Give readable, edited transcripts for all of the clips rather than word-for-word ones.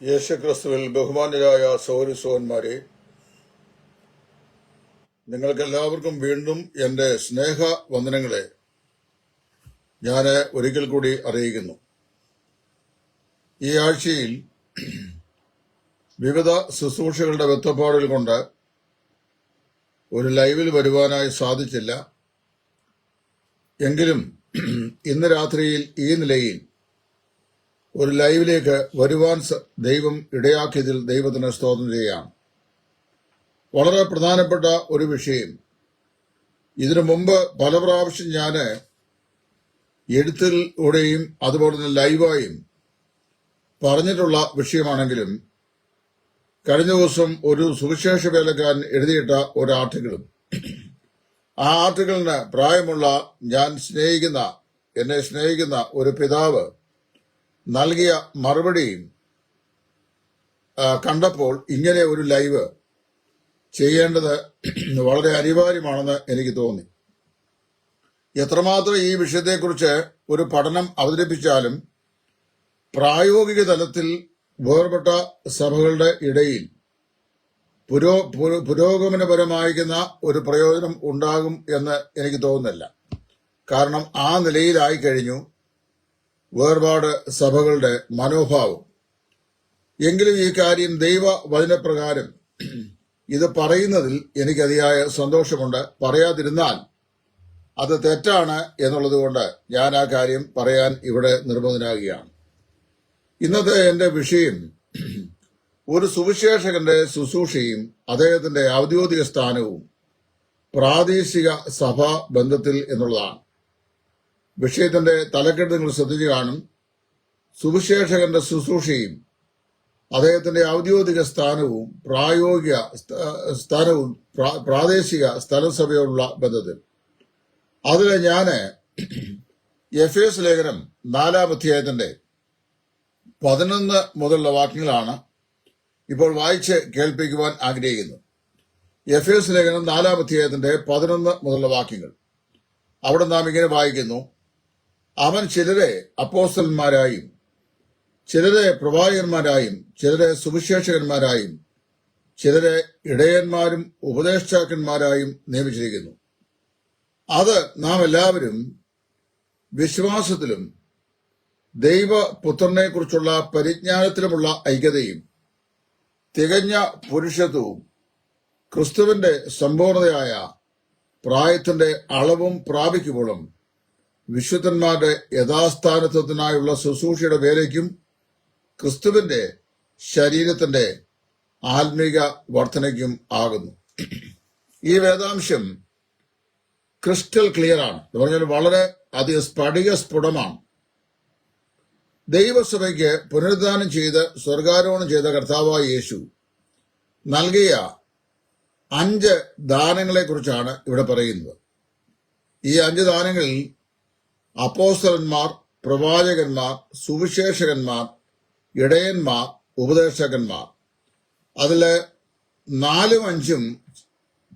യേശുക്രിസ്തുവിൽ ബഹുമാന്യരായ സഹോദരീസഹോദരന്മാരെ, നിങ്ങൾക്കെല്ലാവർക്കും വീണ്ടും എൻ്റെ സ്നേഹ വന്ദനങ്ങളെ ഞാൻ ഒരിക്കൽ കൂടി അറിയിക്കുന്നു. ഈ ആഴ്ചയിൽ വിവിധ ശുശ്രൂഷകളുടെ വെത്തപ്പാടുകൾ കൊണ്ട് ഒരു ലൈവിൽ വരുവാനായി സാധിച്ചില്ല. എങ്കിലും ഇന്ന് രാത്രിയിൽ ഈ നിലയിൽ ഒരു ലൈവിലേക്ക് വരുവാൻ ദൈവം ഇടയാക്കിയതിൽ ദൈവത്തിന് സ്തോത്രം ചെയ്യുകയാണ്. വളരെ പ്രധാനപ്പെട്ട ഒരു വിഷയം. ഇതിനു മുമ്പ് പല പ്രാവശ്യം ഞാൻ എഴുത്തിലൂടെയും അതുപോലെ തന്നെ ലൈവായും പറഞ്ഞിട്ടുള്ള വിഷയമാണെങ്കിലും കഴിഞ്ഞ ദിവസം ഒരു സുവിശേഷ വേലക്കാരൻ എഴുതിയിട്ട ഒരു ആർട്ടിക്കിളും ആ ആർട്ടിക്കിളിന് പ്രായമുള്ള എന്നെ സ്നേഹിക്കുന്ന ഒരു പിതാവ് നൽകിയ മറുപടിയും കണ്ടപ്പോൾ ഇങ്ങനെ ഒരു ലൈവ് ചെയ്യേണ്ടത് വളരെ അനിവാര്യമാണെന്ന് എനിക്ക് തോന്നി. എത്രമാത്രം ഈ വിഷയത്തെക്കുറിച്ച് ഒരു പഠനം അവതരിപ്പിച്ചാലും പ്രായോഗിക തലത്തിൽ വേർപെട്ട സഭകളുടെ ഇടയിൽ പുരോഗമനപരമായിരിക്കുന്ന ഒരു പ്രയോജനം ഉണ്ടാകും എന്ന് എനിക്ക് തോന്നുന്നില്ല. കാരണം ആ നിലയിലായി കഴിഞ്ഞു വേർപാട് സഭകളുടെ മനോഭാവം. എങ്കിലും ഈ കാര്യം ദൈവ വചനപ്രകാരം ഇത് പറയുന്നതിൽ എനിക്ക് അതിയായ സന്തോഷമുണ്ട്. പറയാതിരുന്നാൽ അത് തെറ്റാണ് എന്നുള്ളത് കൊണ്ട് ഞാൻ ആ കാര്യം പറയാൻ ഇവിടെ നിർബന്ധനാകുകയാണ്. ഇന്നത്തെ എന്റെ വിഷയം ഒരു സുവിശേഷകന്റെ ശുശ്രൂഷയും അദ്ദേഹത്തിന്റെ ഔദ്യോഗിക സ്ഥാനവും പ്രാദേശിക സഭാ ബന്ധത്തിൽ എന്നുള്ളതാണ്. വിഷയത്തിന്റെ തലക്കെട്ട് നിങ്ങൾ ശ്രദ്ധിച്ചു കാണും. സുവിശേഷകന്റെ ശുശ്രൂഷയും അദ്ദേഹത്തിന്റെ ഔദ്യോഗിക സ്ഥാനവും പ്രാദേശിക സ്ഥലസഭയോടുള്ള ബന്ധത്തിൽ. അതിൽ ഞാൻ എഫേസ് ലേഖനം 4-ാം അധ്യായത്തിന്റെ 11 മുതലുള്ള വാക്യങ്ങളാണ് ഇപ്പോൾ വായിച്ച് കേൾപ്പിക്കുവാൻ ആഗ്രഹിക്കുന്നു. എഫേസ് ലേഖനം 4-ാം അധ്യായത്തിന്റെ 11 മുതലുള്ള വാക്യങ്ങൾ. അവിടെ നാം ഇങ്ങനെ വായിക്കുന്നു: അവൻ ചിലരെ അപ്പോസ്തലന്മാരായും ചിലരെ പ്രവാചകന്മാരായും ചിലരെ സുവിശേഷകന്മാരായും ചിലരെ ഇടയന്മാരും ഉപദേഷ്ടാക്കന്മാരായും നിയമിച്ചിരിക്കുന്നു. അത് നാം എല്ലാവരും വിശ്വാസത്തിലും ദൈവപുത്രനെക്കുറിച്ചുള്ള പരിജ്ഞാനത്തിലുമുള്ള ഐക്യതയും തികഞ്ഞ പുരുഷത്വവും ക്രിസ്തുവിന്റെ സമ്പൂർണതയായ പ്രായത്തിന്റെ അളവും പ്രാപിക്കുമ്പോഴും വിശുദ്ധന്മാരുടെ യഥാസ്ഥാനത്വത്തിനായുള്ള ശുശ്രൂഷയുടെ വേലയ്ക്കും ക്രിസ്തുവിന്റെ ശരീരത്തിന്റെ ആത്മീക വർധനയ്ക്കും ആകുന്നു. ഈ വേദാംശം ക്രിസ്റ്റൽ ക്ലിയർ ആണ്. എന്ന് പറഞ്ഞാൽ വളരെ സ്ഫടിക സ്ഫുടമാണ്. ദൈവസഭയ്ക്ക് പുനരുദ്ധാനം ചെയ്ത് സ്വർഗാരോഹണം ചെയ്ത കർത്താവായ യേശു നൽകിയ 5 ദാനങ്ങളെക്കുറിച്ചാണ് ഇവിടെ പറയുന്നത്. ഈ 5 ദാനങ്ങളിൽ അപ്പോസ്തലന്മാർ, പ്രവാചകന്മാർ, സുവിശേഷകന്മാർ, ഇടയന്മാർ, ഉപദേശകന്മാർ, അതില് 4ഉം 5ഉം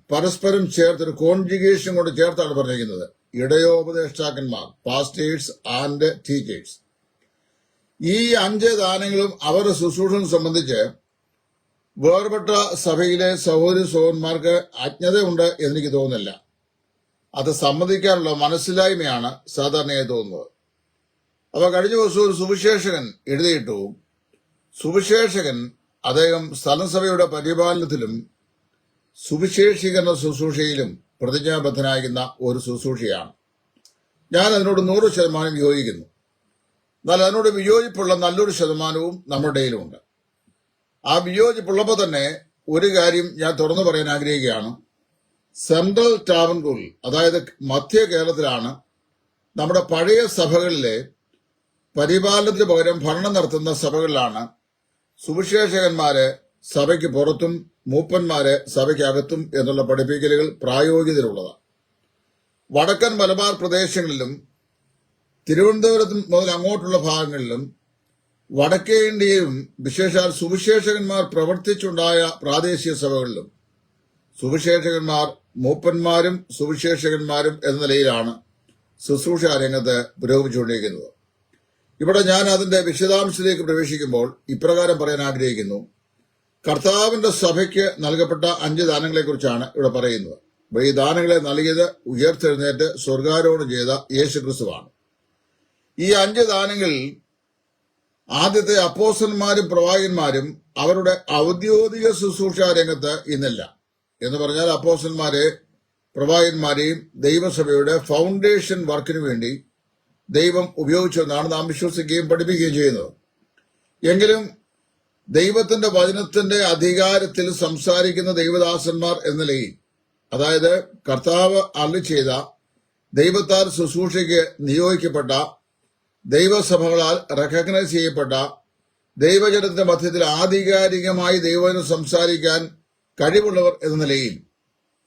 പരസ്പരം ചേർത്തൊരു കോൺജുഗേഷൻ കൊണ്ട് ചേർത്താണ് പറഞ്ഞിരിക്കുന്നത്. ഇടയോപദേഷ്ടാക്കന്മാർ, പാസ്റ്റേഴ്സ് ആൻഡ് ടീച്ചേഴ്സ്. ഈ 5 ദാനങ്ങളും അവരുടെ ശുശ്രൂഷയും സംബന്ധിച്ച് വേർപെട്ട സഭയിലെ സഹോദരി സഹോദരന്മാർക്ക് അജ്ഞതയുണ്ട് എന്നെനിക്ക് തോന്നുന്നില്ല. അത് സമ്മതിക്കാനുള്ള മനസ്സിലായ്മയാണ് സാധാരണയായി തോന്നുന്നത്. അപ്പൊ കഴിഞ്ഞ ദിവസം ഒരു സുവിശേഷകൻ എഴുതിയിട്ടു. സുവിശേഷകൻ അദ്ദേഹം സ്ഥലസഭയുടെ പരിപാലനത്തിലും സുവിശേഷീകരണ ശുശ്രൂഷയിലും പ്രതിജ്ഞാബദ്ധനായിരിക്കുന്ന ഒരു ശുശ്രൂഷയാണ്. ഞാൻ അതിനോട് 100% യോജിക്കുന്നു. എന്നാൽ അതിനോട് വിയോജിപ്പുള്ള നല്ലൊരു ശതമാനവും നമ്മുടെ ഇടയിലുമുണ്ട്. ആ വിയോജിപ്പുള്ളപ്പോൾ തന്നെ ഒരു കാര്യം ഞാൻ തുറന്നു പറയാൻ ആഗ്രഹിക്കുകയാണ്. സെൻട്രൽ ടാബർനാക്കിൾ, അതായത് മധ്യ കേരളത്തിലാണ് നമ്മുടെ പഴയ സഭകളിലെ പരിപാലനത്തിന് പകരം ഭരണം നടത്തുന്ന സഭകളിലാണ് സുവിശേഷകന്മാരെ സഭയ്ക്ക് പുറത്തും മൂപ്പന്മാരെ സഭയ്ക്കകത്തും എന്നുള്ള പഠിപ്പിക്കലുകൾ പ്രായോഗികതയിലുള്ളതാണ്. വടക്കൻ മലബാർ പ്രദേശങ്ങളിലും തിരുവനന്തപുരത്ത് മുതൽ അങ്ങോട്ടുള്ള ഭാഗങ്ങളിലും വടക്കേ ഇന്ത്യയിലും വിശേഷാൽ സുവിശേഷകന്മാർ പ്രവർത്തിച്ചുണ്ടായ പ്രാദേശിക സഭകളിലും സുവിശേഷകന്മാർ മൂപ്പന്മാരും സുവിശേഷകന്മാരും എന്ന നിലയിലാണ് ശുശ്രൂഷ രംഗത്ത് പുരോഗമിച്ചുകൊണ്ടിരിക്കുന്നത്. ഇവിടെ ഞാൻ അതിന്റെ വിശദാംശത്തിലേക്ക് പ്രവേശിക്കുമ്പോൾ ഇപ്രകാരം പറയാൻ ആഗ്രഹിക്കുന്നു. കർത്താവിന്റെ സഭയ്ക്ക് നൽകപ്പെട്ട 5 ദാനങ്ങളെക്കുറിച്ചാണ് ഇവിടെ പറയുന്നത്. അപ്പോൾ ഈ ദാനങ്ങളെ നൽകിയത് ഉയർത്തെഴുന്നേറ്റ് സ്വർഗാരോഹണം ചെയ്ത യേശുക്രിസ്തുവാണ്. ഈ 5 ദാനങ്ങളിൽ ആദ്യത്തെ അപ്പോസ്തലന്മാരും പ്രവാചകന്മാരും അവരുടെ ഔദ്യോഗിക ശുശ്രൂഷ രംഗത്ത് ഇന്നില്ല. എന്ന് പറഞ്ഞാൽ അപ്പോസ്തലന്മാരെ പ്രവാചകന്മാരെയും ദൈവസഭയുടെ ഫൗണ്ടേഷൻ വർക്കിനു വേണ്ടി ദൈവം ഉപയോഗിച്ചെന്നാണ് നാം വിശ്വസിക്കുകയും പഠിപ്പിക്കുകയും ചെയ്യുന്നത്. എങ്കിലും ദൈവത്തിന്റെ വചനത്തിന്റെ അധികാരത്തിൽ സംസാരിക്കുന്ന ദൈവദാസന്മാർ എന്ന നിലയിൽ, അതായത് കർത്താവ് അരുളി ചെയ്ത ദൈവത്താൽ ശുശ്രൂഷയ്ക്ക് നിയോഗിക്കപ്പെട്ട ദൈവസഭകളാൽ റെക്കഗ്നൈസ് ചെയ്യപ്പെട്ട ദൈവജനത്തിന്റെ മധ്യത്തിൽ ആധികാരികമായി ദൈവവചനം സംസാരിക്കാൻ കഴിവുള്ളവർ എന്ന നിലയിൽ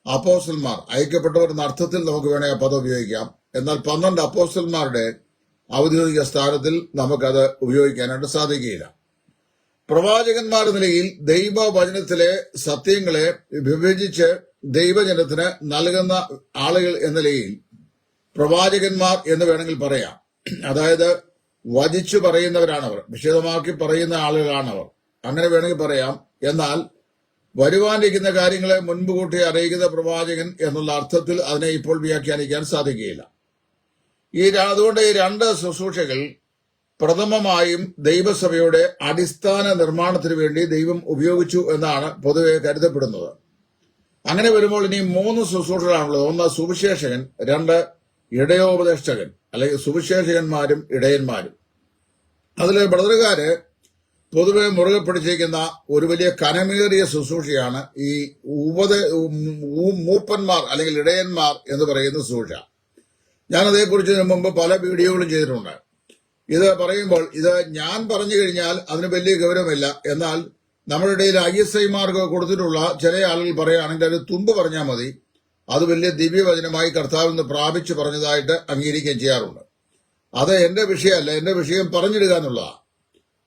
അപ്പോസ്തലന്മാർ, അയക്കപ്പെട്ടവർ എന്ന അർത്ഥത്തിൽ നമുക്ക് വേണേ ആ പദം ഉപയോഗിക്കാം. എന്നാൽ 12 അപ്പോസ്തലന്മാരുടെ ഔദ്യോഗിക സ്ഥാനത്തിൽ നമുക്കത് ഉപയോഗിക്കാനായിട്ട് സാധിക്കുകയില്ല. പ്രവാചകന്മാർ എന്ന നിലയിൽ ദൈവവചനത്തിലെ സത്യങ്ങളെ വിഭജിച്ച് ദൈവജനത്തിന് നൽകുന്ന ആളുകൾ എന്ന നിലയിൽ പ്രവാചകന്മാർ എന്ന് വേണമെങ്കിൽ പറയാം. അതായത് വചിച്ചു പറയുന്നവരാണവർ, വിശദമാക്കി പറയുന്ന ആളുകളാണവർ, അങ്ങനെ വേണമെങ്കിൽ പറയാം. എന്നാൽ വരുവാനിരിക്കുന്ന കാര്യങ്ങളെ മുൻപ് കൂട്ടി അറിയിക്കുന്ന പ്രവാചകൻ എന്നുള്ള അർത്ഥത്തിൽ അതിനെ ഇപ്പോൾ വ്യാഖ്യാനിക്കാൻ സാധിക്കുകയില്ല. അതുകൊണ്ട് ഈ 2 ശുശ്രൂഷകൾ പ്രഥമമായും ദൈവസഭയുടെ അടിസ്ഥാന നിർമ്മാണത്തിന് വേണ്ടി ദൈവം ഉപയോഗിച്ചു എന്നാണ് പൊതുവെ കരുതപ്പെടുന്നത്. അങ്ങനെ വരുമ്പോൾ ഇനി 3 ശുശ്രൂഷകളാണുള്ളത്. 1 സുവിശേഷകൻ, 2 ഇടയോപദേഷ്ടകൻ അല്ലെങ്കിൽ സുവിശേഷകന്മാരും ഇടയന്മാരും. അതിൽ ബ്രദറുകാര് പൊതുവെ മുറുകെ പിടിച്ചിരിക്കുന്ന ഒരു വലിയ കനമേറിയ ശുശ്രൂഷയാണ് ഈ മൂപ്പന്മാർ അല്ലെങ്കിൽ ഇടയന്മാർ എന്ന് പറയുന്ന ശുശ്രൂഷ. ഞാൻ അതേക്കുറിച്ച് മുമ്പ് പല വീഡിയോകളും ചെയ്തിട്ടുണ്ട്. ഇത് പറയുമ്പോൾ ഇത് ഞാൻ പറഞ്ഞു കഴിഞ്ഞാൽ അതിന് വലിയ ഗൗരവമില്ല. എന്നാൽ നമ്മുടെ ഇടയിൽ ISI മാർക്ക് കൊടുത്തിട്ടുള്ള ചില ആളുകൾ പറയുകയാണെങ്കിൽ അത് തുമ്പ് പറഞ്ഞാൽ മതി, അത് വലിയ ദിവ്യവചനമായി കർത്താവിൽ നിന്ന് പ്രാപിച്ചു പറഞ്ഞതായിട്ട് അംഗീകരിക്കുകയും ചെയ്യാറുണ്ട്. അത് എന്റെ വിഷയമല്ല. എന്റെ വിഷയം പറഞ്ഞിടുക എന്നുള്ളതാണ്.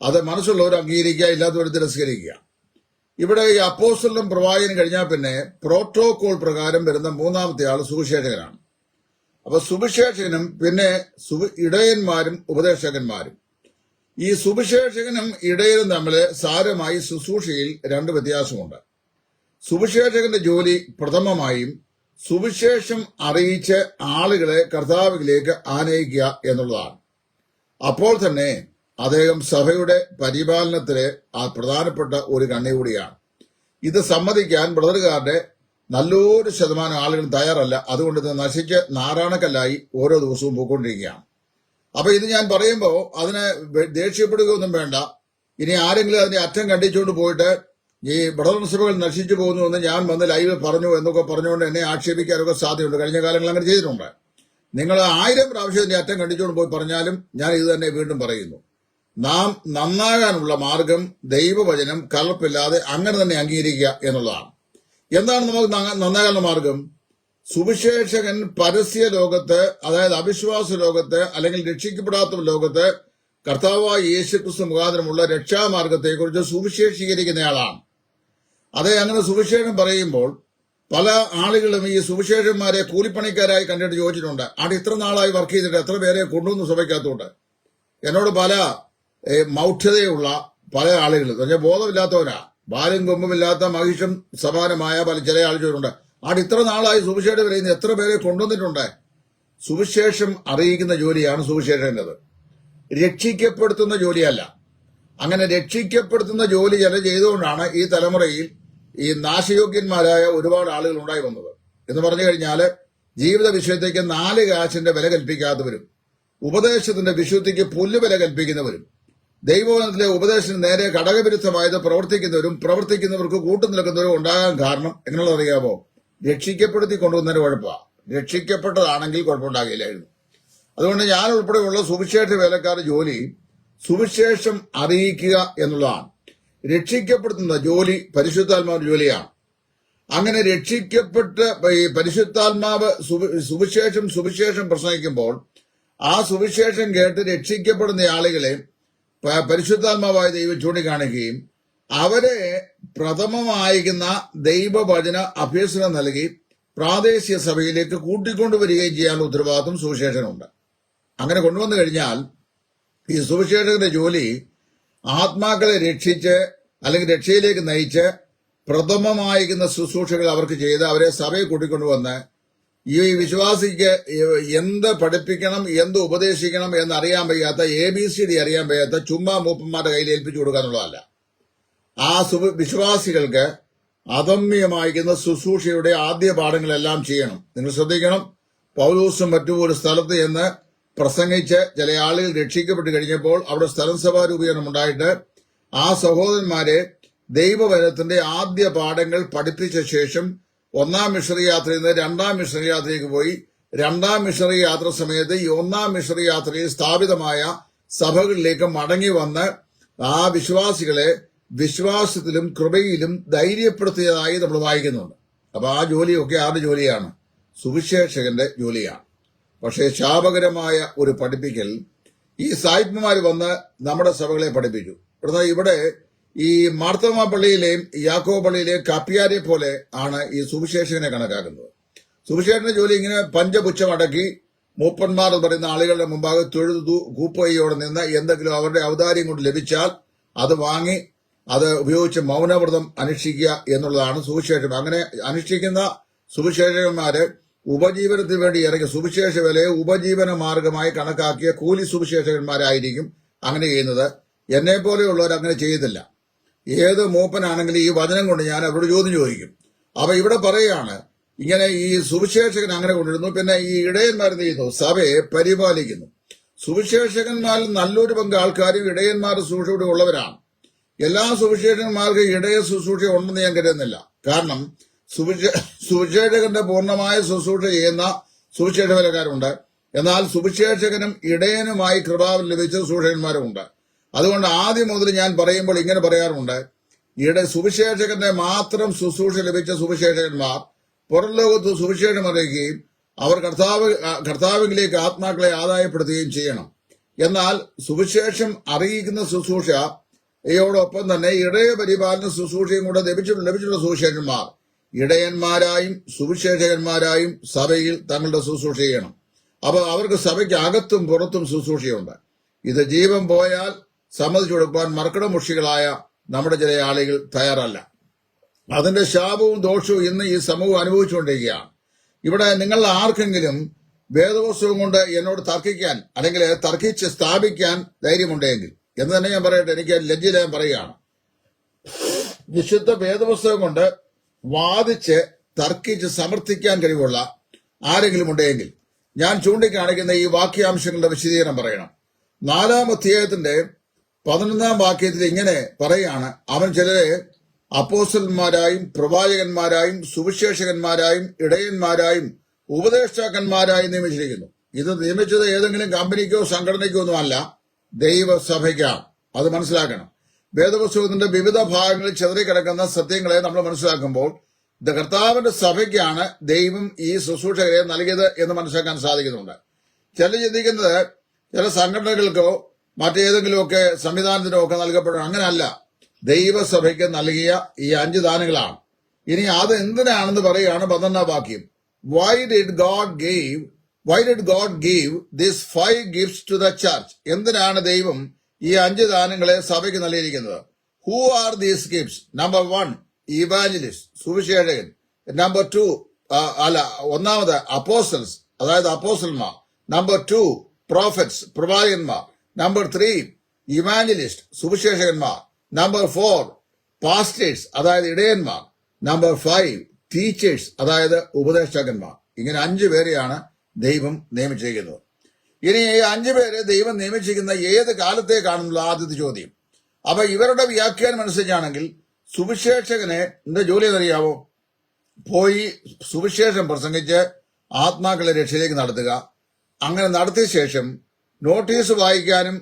അത് മനസ്സുള്ളവർ അംഗീകരിക്കുക, ഇല്ലാത്തവർ തിരസ്കരിക്കുക. ഇവിടെ ഈ അപ്പോസ്തലനും പ്രവാചകനും കഴിഞ്ഞാൽ പിന്നെ പ്രോട്ടോകോൾ പ്രകാരം വരുന്ന 3ാമത്തെ ആൾ സുവിശേഷകനാണ്. അപ്പൊ സുവിശേഷകനും പിന്നെ ഇടയന്മാരും ഉപദേശകന്മാരും. ഈ സുവിശേഷകനും ഇടയനും തമ്മിൽ സാരമായി ശുശ്രൂഷയിൽ 2 വ്യത്യാസമുണ്ട്. സുവിശേഷകന്റെ ജോലി പ്രഥമമായും സുവിശേഷം അറിയിച്ച് ആളുകളെ കർത്താവിലേക്ക് ആനയിക്കുക എന്നുള്ളതാണ്. അപ്പോൾ തന്നെ അദ്ദേഹം സഭയുടെ പരിപാലനത്തിലെ ആ പ്രധാനപ്പെട്ട ഒരു കണ്ണി കൂടിയാണ്. ഇത് സമ്മതിക്കാൻ ബ്രദറുകാരുടെ നല്ലൊരു ശതമാനം ആളുകൾ തയ്യാറല്ല. അതുകൊണ്ട് ഇത് നശിച്ച് നാരായണക്കല്ലായി ഓരോ ദിവസവും പോയിക്കൊണ്ടിരിക്കുകയാണ്. അപ്പൊ ഇത് ഞാൻ പറയുമ്പോൾ അതിനെ ദേഷ്യപ്പെടുകയൊന്നും വേണ്ട. ഇനി ആരെങ്കിലും അതിന്റെ അറ്റം കണ്ടിച്ചുകൊണ്ട് പോയിട്ട് ഈ ബ്രദർ സഭകൾ നശിച്ചു പോകുന്നു എന്ന് ഞാൻ വന്ന് ലൈവ് പറഞ്ഞു എന്നൊക്കെ പറഞ്ഞുകൊണ്ട് എന്നെ ആക്ഷേപിക്കാനൊക്കെ സാധ്യതയുണ്ട്. കഴിഞ്ഞ കാലങ്ങളിൽ അങ്ങനെ ചെയ്തിട്ടുണ്ട്. നിങ്ങൾ 1000 പ്രാവശ്യം ഇതിന്റെ അറ്റം കണ്ടിച്ചുകൊണ്ട് പോയി പറഞ്ഞാലും ഞാൻ ഇത് തന്നെ വീണ്ടും പറയുന്നു. നാം നന്നാകാനുള്ള മാർഗം ദൈവവചനം കലർപ്പില്ലാതെ അങ്ങനെ തന്നെ അംഗീകരിക്കുക എന്നുള്ളതാണ്. എന്താണ് നമുക്ക് നന്നാകാനുള്ള മാർഗം? സുവിശേഷകൻ പരസ്യ ലോകത്ത്, അതായത് അവിശ്വാസ ലോകത്ത് അല്ലെങ്കിൽ രക്ഷിക്കപ്പെടാത്ത ലോകത്ത് കർത്താവായ യേശുക്രിസ്തു മുഖാന്തരമുള്ള രക്ഷാമാർഗത്തെക്കുറിച്ച് സുവിശേഷീകരിക്കുന്നയാളാണ്. അതേ അങ്ങനെ സുവിശേഷം പറയുമ്പോൾ പല ആളുകളും ഈ സുവിശേഷന്മാരെ കൂലിപ്പണിക്കാരായി കണ്ടിട്ട് ചോദിച്ചിട്ടുണ്ട്, അവിടെ ഇത്ര നാളായി വർക്ക് ചെയ്തിട്ട് എത്ര പേരെ കൊണ്ടുവന്ന് സഭയ്ക്കകത്തുണ്ട്. എന്നോട് പല മൗഢ്യതയുള്ള പല ആളുകൾ, പറഞ്ഞാൽ ബോധമില്ലാത്തവരാ, ബാലും കൊമ്പുമില്ലാത്ത മഹിഷം സമാനമായ പല ചില ആളുകളുണ്ട്. അവിടെ ഇത്ര നാളായി സുവിശേഷം പറയുന്നത് എത്ര പേരെ കൊണ്ടുവന്നിട്ടുണ്ട്. സുവിശേഷം അറിയിക്കുന്ന ജോലിയാണ് സുവിശേഷൻ്റെത്, രക്ഷിക്കപ്പെടുത്തുന്ന ജോലിയല്ല. അങ്ങനെ രക്ഷിക്കപ്പെടുത്തുന്ന ജോലി ചില ചെയ്തുകൊണ്ടാണ് ഈ തലമുറയിൽ ഈ നാശയോഗ്യന്മാരായ ഒരുപാട് ആളുകൾ ഉണ്ടായി വന്നത്. എന്ന് പറഞ്ഞു കഴിഞ്ഞാൽ ജീവിത വിഷയത്തേക്ക് 4 കാശിന്റെ വില കൽപ്പിക്കാത്തവരും ഉപദേശത്തിന്റെ വിശുദ്ധിക്ക് പുല്ലുവില കൽപ്പിക്കുന്നവരും ദൈവവചനത്തിലെ ഉപദേശത്തിന് നേരെ ഘടകവിരുദ്ധമായത് പ്രവർത്തിക്കുന്നവർക്ക് കൂട്ടുനിൽക്കുന്നവരും ഉണ്ടാകാൻ കാരണം എങ്ങനെയുള്ളതറിയാമോ? രക്ഷിക്കപ്പെടുത്തി കൊണ്ടുവന്നതിന് കുഴപ്പമാണ്. രക്ഷിക്കപ്പെട്ടതാണെങ്കിൽ കുഴപ്പമുണ്ടാകില്ലായിരുന്നു. അതുകൊണ്ട് ഞാൻ ഉൾപ്പെടെയുള്ള സുവിശേഷ വേലക്കാരുടെ ജോലി സുവിശേഷം അറിയിക്കുക എന്നുള്ളതാണ്. രക്ഷിക്കപ്പെടുത്തുന്ന ജോലി പരിശുദ്ധാത്മാവിന്റെ ജോലിയാണ്. അങ്ങനെ രക്ഷിക്കപ്പെട്ട് ഈ പരിശുദ്ധാത്മാവ് സുവിശേഷം പ്രസംഗിക്കുമ്പോൾ ആ സുവിശേഷം കേട്ട് രക്ഷിക്കപ്പെടുന്ന ആളുകളെ പരിശുദ്ധാത്മാവായ ദൈവം ചൂണ്ടിക്കാണിക്കുകയും അവരെ പ്രഥമമായിരിക്കുന്ന ദൈവവചന അഭ്യസനം നൽകി പ്രാദേശിക സഭയിലേക്ക് കൂട്ടിക്കൊണ്ടുവരികയും ചെയ്യാനുള്ള ഉത്തരവാദിത്വം സുവിശേഷനുണ്ട്. അങ്ങനെ കൊണ്ടുവന്നു കഴിഞ്ഞാൽ ഈ സുവിശേഷകന്റെ ജോലി ആത്മാക്കളെ രക്ഷിച്ച് അല്ലെങ്കിൽ രക്ഷയിലേക്ക് നയിച്ച് പ്രഥമമായിരിക്കുന്ന ശുശ്രൂഷകൾ അവർക്ക് ചെയ്ത് അവരെ സഭയെ കൂട്ടിക്കൊണ്ടുവന്ന് ഈ വിശ്വാസിക്ക് എന്ത് പഠിപ്പിക്കണം, എന്ത് ഉപദേശിക്കണം എന്നറിയാൻ വയ്യാത്ത ABCD അറിയാൻ വയ്യാത്ത ചുമ്മാ മൂപ്പന്മാരുടെ കയ്യിൽ ഏൽപ്പിച്ചു കൊടുക്കാനുള്ളതല്ല. ആ വിശ്വാസികൾക്ക് അദമ്യമായിരിക്കുന്ന ശുശ്രൂഷയുടെ ആദ്യ പാഠങ്ങളെല്ലാം ചെയ്യണം. നിങ്ങൾ ശ്രദ്ധിക്കണം, പൗലോസും മറ്റും ഒരു സ്ഥലത്ത് ചെന്ന് പ്രസംഗിച്ച് ചില ആളുകൾ രക്ഷിക്കപ്പെട്ട് കഴിഞ്ഞപ്പോൾ അവിടെ സ്ഥലസഭാ രൂപീകരണം ഉണ്ടായിട്ട് ആ സഹോദരന്മാരെ ദൈവവചനത്തിന്റെ ആദ്യ പാഠങ്ങൾ പഠിപ്പിച്ച ശേഷം ഒന്നാം മിഷണറി യാത്രയിൽ നിന്ന് രണ്ടാം മിഷണറി യാത്രയിലേക്ക് പോയി. രണ്ടാം മിഷണറി യാത്ര സമയത്ത് ഈ ഒന്നാം മിഷണറി യാത്രയിൽ സ്ഥാപിതമായ സഭകളിലേക്ക് മടങ്ങി വന്ന് ആ വിശ്വാസികളെ വിശ്വാസത്തിലും കൃപയിലും ധൈര്യപ്പെടുത്തിയതായി നമ്മൾ വായിക്കുന്നുണ്ട്. അപ്പൊ ആ ജോലിയൊക്കെ ആരുടെ ജോലിയാണ്? സുവിശേഷകന്റെ ജോലിയാണ്. പക്ഷേ ശാപകരമായ ഒരു പഠിപ്പിക്കൽ ഈ സായിപ്പന്മാർ വന്ന് നമ്മുടെ സഭകളെ പഠിപ്പിച്ചു. ഇവിടെ ഈ മാർത്തോമാ പള്ളിയിലെയും യാക്കോബ് പള്ളിയിലെയും കപ്പ്യാരെ പോലെ ആണ് ഈ സുവിശേഷകനെ കണക്കാക്കുന്നത്. സുവിശേഷന്റെ ജോലി ഇങ്ങനെ പഞ്ചപുച്ഛമടക്കി മൂപ്പന്മാർ എന്ന് പറയുന്ന ആളുകളുടെ മുമ്പാകെ തൊഴുതു കൂപ്പയോടെ നിന്ന് എന്തെങ്കിലും അവരുടെ ഔദാര്യം കൊണ്ട് ലഭിച്ചാൽ അത് വാങ്ങി അത് ഉപയോഗിച്ച് മൗനവ്രതം അനുഷ്ഠിക്കുക എന്നുള്ളതാണ് സുവിശേഷം. അങ്ങനെ അനുഷ്ഠിക്കുന്ന സുവിശേഷകന്മാര് ഉപജീവനത്തിന് വേണ്ടി ഇറങ്ങിയ സുവിശേഷ വിലയെ ഉപജീവന മാർഗമായി കണക്കാക്കിയ കൂലി സുവിശേഷകന്മാരായിരിക്കും അങ്ങനെ ചെയ്യുന്നത്. എന്നെ പോലെയുള്ളവർ അങ്ങനെ ചെയ്യത്തില്ല. ഏത് മൂപ്പനാണെങ്കിലും ഈ വചനം കൊണ്ട് ഞാൻ അവരോട് ചോദ്യം ചോദിക്കും. അപ്പൊ ഇവിടെ പറയുകയാണ്, ഇങ്ങനെ ഈ സുവിശേഷകൻ അങ്ങനെ കൊണ്ടിരുന്നു. പിന്നെ ഈ ഇടയന്മാർ എന്ത് ചെയ്യുന്നു? സഭയെ പരിപാലിക്കുന്നു. സുവിശേഷകന്മാരിൽ നല്ലൊരു പങ്ക് ആൾക്കാരും ഇടയന്മാരുടെ ശുശ്രൂഷ ഉള്ളവരാണ്. എല്ലാ സുവിശേഷകന്മാർക്ക് ഇടയ ശുശ്രൂഷ ഉണ്ടെന്ന് ഞാൻ കരുതുന്നില്ല. കാരണം സുവിശേഷകന്റെ പൂർണ്ണമായ ശുശ്രൂഷ ചെയ്യുന്ന സുവിശേഷകരുണ്ട്. എന്നാൽ സുവിശേഷകനും ഇടയനുമായി കൃപാവൻ ലഭിച്ച സുവിശേഷകന്മാരുമുണ്ട്. അതുകൊണ്ട് ആദ്യം മുതൽ ഞാൻ പറയുമ്പോൾ ഇങ്ങനെ പറയാറുണ്ട്, സുവിശേഷകന്റെ മാത്രം ശുശ്രൂഷ ലഭിച്ച സുവിശേഷകന്മാർ പുറം ലോകത്ത് സുവിശേഷം അറിയിക്കുകയും അവർ കർത്താവിലേക്ക് ആത്മാക്കളെ ആദായപ്പെടുത്തുകയും ചെയ്യണം. എന്നാൽ സുവിശേഷം അറിയിക്കുന്ന ശുശ്രൂഷയോടൊപ്പം തന്നെ ഇടയ പരിപാലന ശുശ്രൂഷയും കൂടെ ലഭിച്ചിട്ടുള്ള സുവിശേഷന്മാർ ഇടയന്മാരായും സുവിശേഷകന്മാരായും സഭയിൽ തങ്ങളുടെ ശുശ്രൂഷ ചെയ്യണം. അപ്പൊ അവർക്ക് സഭയ്ക്ക് അകത്തും പുറത്തും ശുശ്രൂഷയുണ്ട്. ഇത് ജീവൻ പോയാൽ സമ്മതിച്ചു കൊടുക്കാൻ മർക്കടമുഷികളായ നമ്മുടെ ചില ആളുകൾ തയ്യാറല്ല. അതിന്റെ ശാപവും ദോഷവും ഇന്ന് ഈ സമൂഹം അനുഭവിച്ചുകൊണ്ടിരിക്കുകയാണ്. ഇവിടെ നിങ്ങൾ ആർക്കെങ്കിലും വേദപുസ്തകം കൊണ്ട് എന്നോട് തർക്കിക്കാൻ അല്ലെങ്കിൽ തർക്കിച്ച് സ്ഥാപിക്കാൻ ധൈര്യമുണ്ടെങ്കിൽ എന്ന് തന്നെ ഞാൻ പറയട്ടെ, എനിക്ക് ലജ്ജയില്ല ഞാൻ പറയുകയാണ്. വിശുദ്ധ വേദപുസ്തകം കൊണ്ട് വാദിച്ച് തർക്കിച്ച് സമർത്ഥിക്കാൻ കഴിവുള്ള ആരെങ്കിലും ഉണ്ടെങ്കിൽ ഞാൻ ചൂണ്ടിക്കാണിക്കുന്ന ഈ വാക്യാംശങ്ങളുടെ വിശദീകരണം പറയണം. 4-ാം അധ്യായത്തിന്റെ 11-ാം വാക്യത്തിൽ ഇങ്ങനെ പറയാണ്, അവൻ ചിലരെ അപ്പോസ്തലന്മാരായും പ്രവാചകന്മാരായും സുവിശേഷകന്മാരായും ഇടയന്മാരായും ഉപദേഷ്ടാക്കന്മാരായും നിയമിച്ചിരിക്കുന്നു. ഇത് നിയമിച്ചത് ഏതെങ്കിലും കമ്പനിക്കോ സംഘടനയ്ക്കോ ഒന്നുമല്ല, ദൈവസഭയ്ക്കാണ്. അത് മനസ്സിലാക്കണം. വേദപുസ്തകത്തിന്റെ വിവിധ ഭാഗങ്ങളിൽ ചെതറിക്കിടക്കുന്ന സത്യങ്ങളെ നമ്മൾ മനസ്സിലാക്കുമ്പോൾ ഇത് കർത്താവിന്റെ സഭയ്ക്കാണ് ദൈവം ഈ ശുശ്രൂഷകരെ നൽകിയത് എന്ന് മനസ്സിലാക്കാൻ സാധിക്കുന്നുണ്ട്. ചില ചിന്തിക്കുന്നത് ചില സംഘടനകൾക്കോ മറ്റേതെങ്കിലുമൊക്കെ സംവിധാനത്തിനോ ഒക്കെ നൽകപ്പെടും. അങ്ങനെയല്ല, ദൈവസഭയ്ക്ക് നൽകിയ ഈ 5 ദാനങ്ങളാണ്. ഇനി അത് എന്തിനാണെന്ന് പറയുകയാണ് 12-ാം വാക്യം. Why did God give these 5 gifts to the church? എന്തിനാണ് ദൈവം ഈ 5 ദാനങ്ങളെ സഭയ്ക്ക് നൽകിയിരിക്കുന്നത്? Who are these gifts? Number 1, evangelist, Suviseshakan. Number 2, ഒന്നാമത് apostles, അതായത് അപ്പോസ്റ്റലന്മാർ. Number 2, prophets, പ്രവാചകന്മാർ. Number 3, evangelist, സുവിശേഷകന്മാർ. Number 4, pastors, അതായത് ഇടയന്മാർ. Number 5, teachers, അതായത് ഉപദേഷ്ടാക്കന്മാർ. ഇങ്ങനെ 5 പേരെയാണ് ദൈവം നിയമിച്ചിരിക്കുന്നത്. ഇനി ഈ 5 പേരെ ദൈവം നിയമിച്ചിരിക്കുന്ന ഏത് കാലത്തേക്കാണെന്നുള്ള ആദ്യത്തെ ചോദ്യം. അപ്പൊ ഇവരുടെ വ്യാഖ്യാനം അനുസരിച്ചാണെങ്കിൽ സുവിശേഷകനെ എന്താ ജോലി എന്നറിയാവോ? പോയി സുവിശേഷം പ്രസംഗിച്ച് ആത്മാക്കളെ രക്ഷയിലേക്ക് നടത്തുക. അങ്ങനെ നടത്തിയ ശേഷം നോട്ടീസ് വായിക്കാനും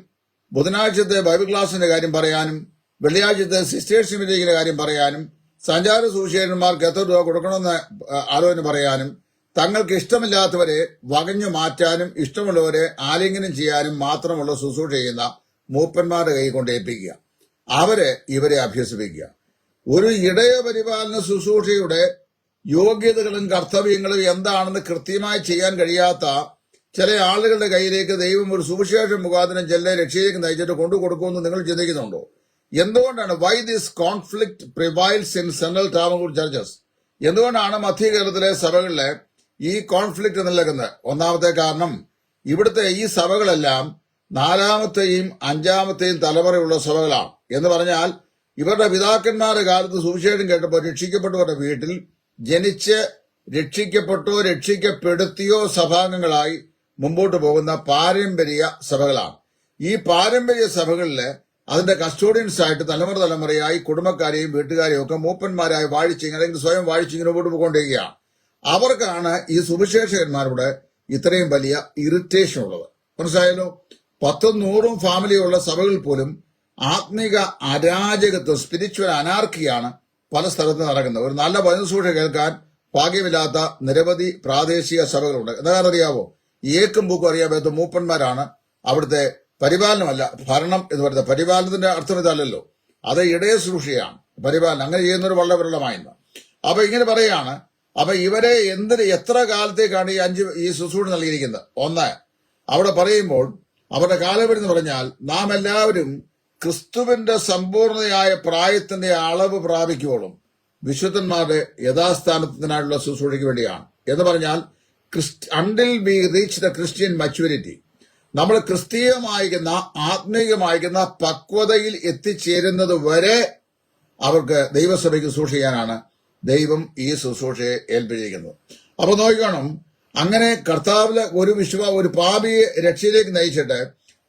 ബുധനാഴ്ചത്തെ ബൈബിൾ ക്ലാസിന്റെ കാര്യം പറയാനും വെള്ളിയാഴ്ചത്തെ സിസ്റ്റേഴ്സ് മീറ്റിംഗിന്റെ കാര്യം പറയാനും സഞ്ചാര സുവിശേഷന്മാർക്ക് എത്ര രൂപ കൊടുക്കണമെന്ന് ആലോചന പറയാനും തങ്ങൾക്ക് ഇഷ്ടമില്ലാത്തവരെ വകഞ്ഞു മാറ്റാനും ഇഷ്ടമുള്ളവരെ ആലിംഗനം ചെയ്യാനും മാത്രമുള്ള ശുശ്രൂഷ ചെയ്യുന്ന മൂപ്പന്മാരുടെ കൈ കൊണ്ട് ഏൽപ്പിക്കുക. ഇവരെ അഭ്യസിപ്പിക്കുക. ഒരു ഇടയ പരിപാലന ശുശ്രൂഷയുടെ യോഗ്യതകളും കർത്തവ്യങ്ങളും എന്താണെന്ന് കൃത്യമായി ചെയ്യാൻ കഴിയാത്ത ചില ആളുകളുടെ കയ്യിലേക്ക് ദൈവം ഒരു സുവിശേഷം മുഖാന്തരം ചില രക്ഷയിലേക്ക് നയിച്ചിട്ട് കൊണ്ടു കൊടുക്കുമെന്ന് നിങ്ങൾ ചിന്തിക്കുന്നുണ്ടോ? എന്തുകൊണ്ടാണ് why this conflict prevails in central Travancore churches? എന്തുകൊണ്ടാണ് മധ്യ കേരളത്തിലെ സഭകളിലെ ഈ കോൺഫ്ലിക്ട് നിലനിൽക്കുന്നത്? ഒന്നാമത്തെ കാരണം, ഇവിടുത്തെ ഈ സഭകളെല്ലാം 4ാമത്തെയും 5ാമത്തെയും തലമുറയുള്ള സഭകളാണ്. എന്ന് പറഞ്ഞാൽ ഇവരുടെ പിതാക്കന്മാരുടെ കാലത്ത് സുവിശേഷം കേട്ടപ്പോൾ രക്ഷിക്കപ്പെട്ടവരുടെ വീട്ടിൽ ജനിച്ച് രക്ഷിക്കപ്പെട്ടോ രക്ഷിക്കപ്പെടുത്തിയോ സഭാംഗങ്ങളായി മുമ്പോട്ട് പോകുന്ന പാരമ്പര്യ സഭകളാണ്. ഈ പാരമ്പര്യ സഭകളില് അതിന്റെ കസ്റ്റോഡിയൻസ് ആയിട്ട് തലമുറയായി കുടുംബക്കാരെയും വീട്ടുകാരെയും ഒക്കെ മൂപ്പന്മാരായി വാഴിച്ചിങ്ങനെ അല്ലെങ്കിൽ സ്വയം വാഴിച്ചിങ്ങനെ മുമ്പോട്ട് പോയിക്കൊണ്ടിരിക്കുകയാണ്. അവർക്കാണ് ഈ സുവിശേഷകന്മാരോട് ഇത്രയും വലിയ ഇറിറ്റേഷൻ ഉള്ളത്. മനസ്സിലായല്ലോ? 10-100 ഫാമിലിയുള്ള സഭകളിൽ പോലും ആത്മീക അരാജകത്വം, സ്പിരിച്വൽ അനാർക്കിയാണ് പല സ്ഥലത്ത് നടക്കുന്നത്. ഒരു നല്ല വചനസൂക്ഷ കേൾക്കാൻ ഭാഗ്യമില്ലാത്ത നിരവധി പ്രാദേശിക സഭകളുണ്ട്. എന്താണെന്ന് അറിയാവോ? ഏക്കും പൂക്കും അറിയാത്ത മൂപ്പന്മാരാണ് അവിടുത്തെ പരിപാലനമല്ല, ഭരണം എന്ന് പറയുന്നത്. പരിപാലനത്തിന്റെ അർത്ഥം ഇതല്ലല്ലോ, അത് ഇടയ ശുശ്രൂഷയാണ് പരിപാലനം. അങ്ങനെ ചെയ്യുന്നവർ വളരെ വിരളമായിരുന്നു. അപ്പൊ ഇങ്ങനെ പറയാണ്. അപ്പൊ ഇവരെ എത്ര കാലത്തേക്കാണ് ഈ ശുശ്രൂഷ നൽകിയിരിക്കുന്നത്? ഒന്ന്, അവിടെ പറയുമ്പോൾ അവരുടെ കാലപരിധി എന്ന് പറഞ്ഞാൽ നാം എല്ലാവരും ക്രിസ്തുവിന്റെ സമ്പൂർണതയായ പ്രായത്തിന്റെ അളവ് പ്രാപിക്കുവോളും വിശുദ്ധന്മാരുടെ യഥാസ്ഥാനത്തിനായുള്ള ശുശ്രൂഷയ്ക്ക് വേണ്ടിയാണ്. എന്ന് പറഞ്ഞാൽ until V reach the Christian maturity, നമ്മൾ ക്രിസ്തീയമായിരിക്കുന്ന ആത്മീയമായിരിക്കുന്ന പക്വതയിൽ എത്തിച്ചേരുന്നത് വരെ അവർക്ക് ദൈവസഭയ്ക്ക് ശുശ്രൂഷ ചെയ്യാനാണ് ദൈവം ഈ ശുശ്രൂഷയെ ഏൽപ്പിച്ചിരിക്കുന്നത്. അപ്പൊ നോക്കണം, അങ്ങനെ കർത്താവിലെ ഒരു പാപിയെ രക്ഷയിലേക്ക് നയിച്ചിട്ട്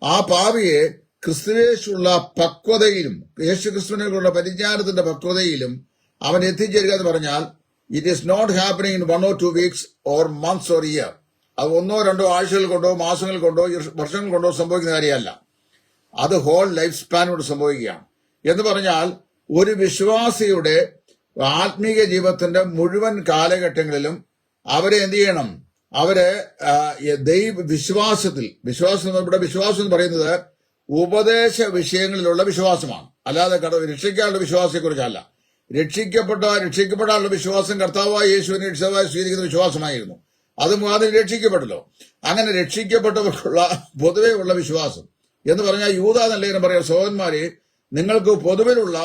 ആ പാപിയെ ക്രിസ്തുവേശുള്ള പക്വതയിലും യേശുക്രിസ്തുവിനുള്ള പരിജ്ഞാനത്തിന്റെ പക്വതയിലും അവൻ എത്തിച്ചേരുക എന്ന് പറഞ്ഞാൽ it is not happening in 1 or 2 weeks or months or year. അത് 1-2 ആഴ്ചകൾ കൊണ്ടോ മാസങ്ങൾ കൊണ്ടോ വർഷങ്ങൾ കൊണ്ടോ സംഭവിക്കുന്ന കാര്യമല്ല. അത് ഹോൾ ലൈഫ് സ്പാനോട് സംഭവിക്കുകയാണ്. എന്ന് പറഞ്ഞാൽ ഒരു വിശ്വാസിയുടെ ആത്മീയ ജീവിതത്തിന്റെ മുഴുവൻ കാലഘട്ടങ്ങളിലും അവരെ എന്ത് ചെയ്യണം? അവര് വിശ്വാസം ഇവിടെ വിശ്വാസം എന്ന് പറയുന്നത് ഉപദേശ വിഷയങ്ങളിലുള്ള വിശ്വാസമാണ്, അല്ലാതെ രക്ഷിക്കാനുള്ള വിശ്വാസത്തെക്കുറിച്ചല്ല. രക്ഷിക്കപ്പെടാനുള്ള വിശ്വാസം കർത്താവായ യേശുവിനെ രക്ഷിതാവായി സ്വീകരിക്കുന്ന വിശ്വാസമായിരുന്നു. അത് മുഖാന്തരം രക്ഷിക്കപ്പെട്ടല്ലോ. അങ്ങനെ രക്ഷിക്കപ്പെട്ടവർക്കുള്ള പൊതുവെ ഉള്ള വിശ്വാസം എന്ന് പറഞ്ഞാൽ യൂദാ നല്ലേനും പറയാം, സഹോദരന്മാരെ, നിങ്ങൾക്ക് പൊതുവിലുള്ള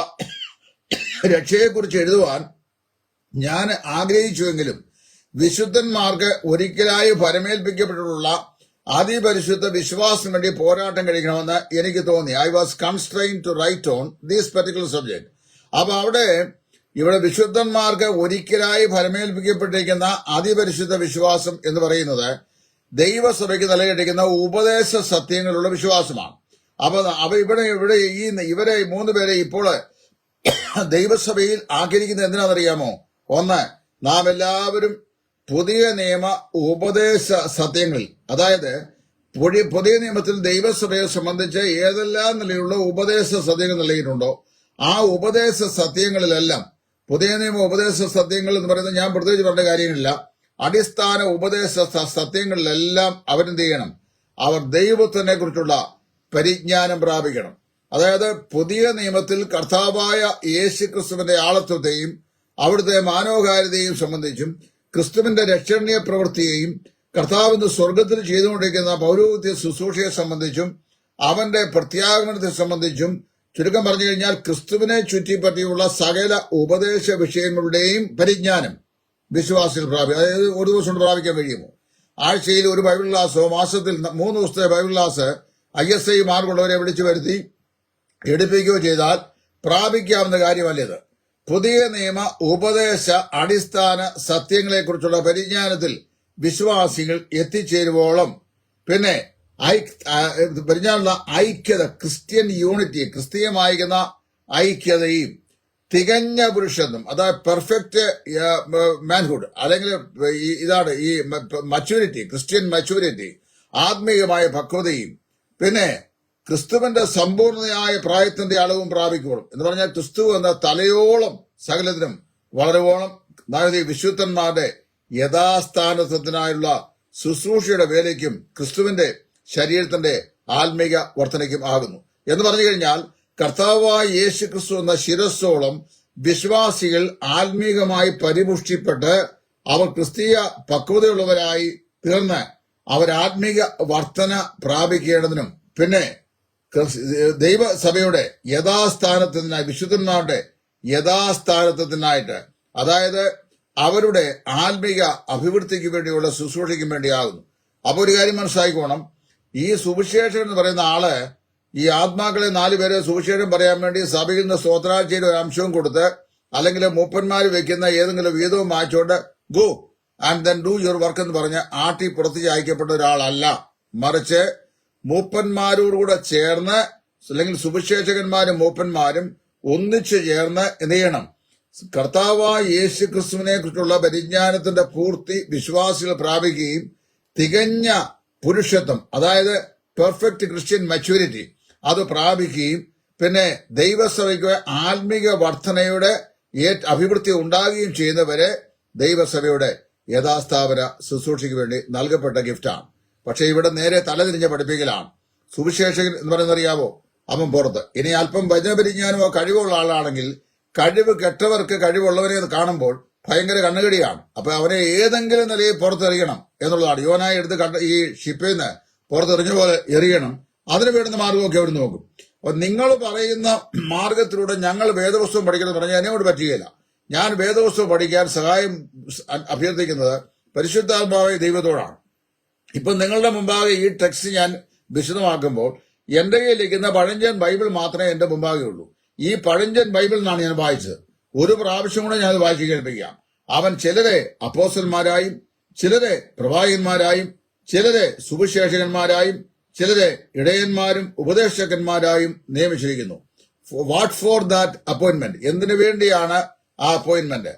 രക്ഷയെക്കുറിച്ച് എഴുതുവാൻ ഞാൻ ആഗ്രഹിച്ചുവെങ്കിലും വിശുദ്ധന്മാർക്ക് ഒരിക്കലായി ഫലമേൽപ്പിക്കപ്പെട്ടിട്ടുള്ള അതിപരിശുദ്ധ വിശ്വാസത്തിന് വേണ്ടി പോരാട്ടം കഴിക്കണമെന്ന് എനിക്ക് തോന്നി. I was constrained to write on this particular subject. അപ്പൊ ഇവിടെ വിശുദ്ധന്മാർക്ക് ഒരിക്കലായി ഫലമേൽപ്പിക്കപ്പെട്ടിരിക്കുന്ന അതിപരിശുദ്ധ വിശ്വാസം എന്ന് പറയുന്നത് ദൈവസഭയ്ക്ക് നൽകിയിരിക്കുന്ന ഉപദേശ സത്യങ്ങളുള്ള വിശ്വാസമാണ്. അപ്പൊ ഇവരെ 3 പേരെ ഇപ്പോൾ ദൈവസഭയിൽ ആക്കിയിരിക്കുന്നത് എന്തിനാണെന്നറിയാമോ? ഒന്ന്, നാം എല്ലാവരും പുതിയ നിയമ ഉപദേശ സത്യങ്ങളിൽ, അതായത് പുതിയ നിയമത്തിൽ ദൈവസഭയെ സംബന്ധിച്ച് ഏതെല്ലാം നിലയിലുള്ള ഉപദേശ സത്യങ്ങൾ നൽകിയിട്ടുണ്ടോ ആ ഉപദേശ സത്യങ്ങളിലെല്ലാം, പുതിയ നിയമ ഉപദേശ സത്യങ്ങൾ എന്ന് പറയുന്നത് ഞാൻ പ്രത്യേകിച്ച് പറഞ്ഞ കാര്യങ്ങളില്ല, അടിസ്ഥാന ഉപദേശ സത്യങ്ങളിലെല്ലാം അവരെന്ത് ചെയ്യണം? അവർ ദൈവത്തിനെ കുറിച്ചുള്ള പരിജ്ഞാനം പ്രാപിക്കണം. അതായത് പുതിയ നിയമത്തിൽ കർത്താവായ യേശുക്രിസ്തുവിന്റെ ആളത്വത്തെയും അവിടുത്തെ മാനവകാര്യതയെയും സംബന്ധിച്ചും ക്രിസ്തുവിന്റെ രക്ഷണീയ പ്രവൃത്തിയെയും കർത്താവിന്റെ സ്വർഗത്തിൽ ചെയ്തുകൊണ്ടിരിക്കുന്ന പൗരോഹിത്യ ശുശ്രൂഷയെ സംബന്ധിച്ചും അവന്റെ പ്രത്യാഗമനത്തെ സംബന്ധിച്ചും, ചുരുക്കം പറഞ്ഞു കഴിഞ്ഞാൽ ക്രിസ്തുവിനെ ചുറ്റിപ്പറ്റിയുള്ള സകല ഉപദേശ വിഷയങ്ങളുടെയും പരിജ്ഞാനം വിശ്വാസികൾ പ്രാപിക്കും. അതായത് ഒരു ദിവസം കൊണ്ട് പ്രാപിക്കാൻ കഴിയുമോ? ആഴ്ചയിൽ ഒരു ബൈബിൾ ക്ലാസ്സോ മാസത്തിൽ 3 ദിവസത്തെ ബൈബിൾ ക്ലാസ് ISI മാർക്കുള്ളവരെ വിളിച്ചു വരുത്തി എടുപ്പിക്കുകയോ ചെയ്താൽ പ്രാപിക്കാവുന്ന കാര്യമല്ലിത്. പുതിയ നിയമ ഉപദേശ അടിസ്ഥാന സത്യങ്ങളെക്കുറിച്ചുള്ള പരിജ്ഞാനത്തിൽ വിശ്വാസികൾ എത്തിച്ചേരുവോളം പിന്നെ പരിജ്ഞാനമുള്ള ഐക്യത, ക്രിസ്ത്യൻ യൂണിറ്റി, ക്രിസ്തീയമായിരിക്കുന്ന ഐക്യതയും തികഞ്ഞ പുരുഷത്വം, അതായത് പെർഫെക്റ്റ് മാൻഹുഡ്, അല്ലെങ്കിൽ ഇതാണ് ഈ മച്യൂരിറ്റി, ക്രിസ്ത്യൻ മച്യൂരിറ്റി, ആത്മീയമായ പക്വതയും പിന്നെ ക്രിസ്തുവിന്റെ സമ്പൂർണതയായ പ്രായത്തിന്റെ അളവും പ്രാപിക്കോളും. എന്ന് പറഞ്ഞാൽ ക്രിസ്തു എന്ന തലയോളം സകലത്തിനും വളരുവോളം വിശുദ്ധന്മാരുടെ യഥാസ്ഥാനത്തിനായുള്ള ശുശ്രൂഷയുടെ വേലയ്ക്കും ക്രിസ്തുവിന്റെ ശരീരത്തിന്റെ ആത്മീക വർധനയ്ക്കും ആകുന്നു. എന്ന് പറഞ്ഞു കഴിഞ്ഞാൽ കർത്താവായ യേശു ക്രിസ്തു എന്ന ശിരസ്സോളം വിശ്വാസികൾ ആത്മീകമായി പരിപുഷ്ടിപ്പെട്ട് അവർ ക്രിസ്തീയ പക്വതയുള്ളവരായി തീർന്ന് അവർ ആത്മീക വർധന പ്രാപിക്കേണ്ടതിനും പിന്നെ ദൈവസഭയുടെ യഥാസ്ഥാനത്തിനായി, വിശുദ്ധന്മാരുടെ യഥാസ്ഥാനത്തിനായിട്ട്, അതായത് അവരുടെ ആത്മീക അഭിവൃദ്ധിക്ക് വേണ്ടിയുള്ള ശുശ്രൂഷയ്ക്കും വേണ്ടിയാകുന്നു. അപ്പൊ ഒരു കാര്യം മനസ്സിലാക്കിക്കോണം, ഈ സുവിശേഷൻ എന്ന് പറയുന്ന ആള് ഈ ആത്മാക്കളെ 4 പേരെ സുവിശേഷം പറയാൻ വേണ്ടി സഭയിൽ നിന്ന് സ്തോത്രാഴ്ചയുടെ ഒരു അംശവും കൊടുത്ത് അല്ലെങ്കിൽ മൂപ്പന്മാര് വെക്കുന്ന ഏതെങ്കിലും വീതവും വായിച്ചോണ്ട് go and then do your work എന്ന് പറഞ്ഞ് ആട്ടി പുറത്തേക്ക് അയക്കപ്പെട്ട ഒരാളല്ല. മറിച്ച് മൂപ്പന്മാരോടുകൂടെ ചേർന്ന്, അല്ലെങ്കിൽ സുവിശേഷകന്മാരും മൂപ്പന്മാരും ഒന്നിച്ചു ചേർന്ന് എന്ത് ചെയ്യണം? കർത്താവായ യേശു ക്രിസ്തുവിനെ കുറിച്ചുള്ള പരിജ്ഞാനത്തിന്റെ പൂർത്തി വിശ്വാസികൾ പ്രാപിക്കുകയും തികഞ്ഞ പുരുഷത്വം, അതായത് പെർഫെക്റ്റ് ക്രിസ്ത്യൻ മെച്യൂരിറ്റി, അത് പ്രാപിക്കുകയും പിന്നെ ദൈവസഭയ്ക്ക് ആത്മീക വർധനയുടെ അഭിവൃദ്ധി ഉണ്ടാകുകയും ചെയ്യുന്നവരെ ദൈവസഭയുടെ യഥാസ്ഥാപന ശുശ്രൂഷയ്ക്ക് വേണ്ടി നൽകപ്പെട്ട ഗിഫ്റ്റാണ്. പക്ഷെ ഇവിടെ നേരെ തലതിരിഞ്ഞ പഠിപ്പിക്കലാണ്. സുവിശേഷകൻ എന്ന് പറയുന്നത് അറിയാവോ? അവൻ പുറത്ത്. ഇനി അല്പം വചനപരിജ്ഞാനമോ കഴിവുള്ള ആളാണെങ്കിൽ കഴിവ് കെട്ടവർക്ക് കഴിവുള്ളവരെ കാണുമ്പോൾ ഭയങ്കര കണ്ണുകടിയാണ്. അപ്പൊ അവനെ ഏതെങ്കിലും നിലയിൽ പുറത്തെറിയണം എന്നുള്ളതാണ്. യോനായി എടുത്ത് ഈ ഷിപ്പിൽ നിന്ന് പുറത്തെറിഞ്ഞ പോലെ എറിയണം. അതിന് വേണ്ടുന്ന മാർഗമൊക്കെ അവിടെ നോക്കും. അപ്പൊ നിങ്ങൾ പറയുന്ന മാർഗത്തിലൂടെ ഞങ്ങൾ വേദപുസ്തകം പഠിക്കണം പറഞ്ഞാൽ എന്നോട് പറ്റുകയില്ല. ഞാൻ വേദപുസ്തകം പഠിക്കാൻ സഹായം അഭ്യർത്ഥിക്കുന്നത് പരിശുദ്ധാത്മാവായ ദൈവത്തോടാണ്. ഇപ്പൊ നിങ്ങളുടെ മുമ്പാകെ ഈ ടെക്സ്റ്റ് ഞാൻ വിശദമാക്കുമ്പോൾ എന്റെ കയ്യിലിരിക്കുന്ന പഴഞ്ചൻ ബൈബിൾ മാത്രമേ എന്റെ മുമ്പാകെ ഉള്ളൂ. ഈ പഴഞ്ചൻ ബൈബിൾ നിന്നാണ് ഞാൻ വായിച്ചത്. ഒരു പ്രാവശ്യം കൂടെ ഞാൻ വായിച്ചു കേൾപ്പിക്കാം. അവൻ ചിലരെ അപ്പോസ്തലന്മാരായും ചിലരെ പ്രവാചകന്മാരായും ചിലരെ സുവിശേഷകന്മാരായും ചിലരെ ഇടയന്മാരും ഉപദേശകന്മാരായും നിയമിച്ചിരിക്കുന്നു. What for that appointment? എന്തിനു വേണ്ടിയാണ് ആ അപ്പോയിന്റ്മെന്റ്?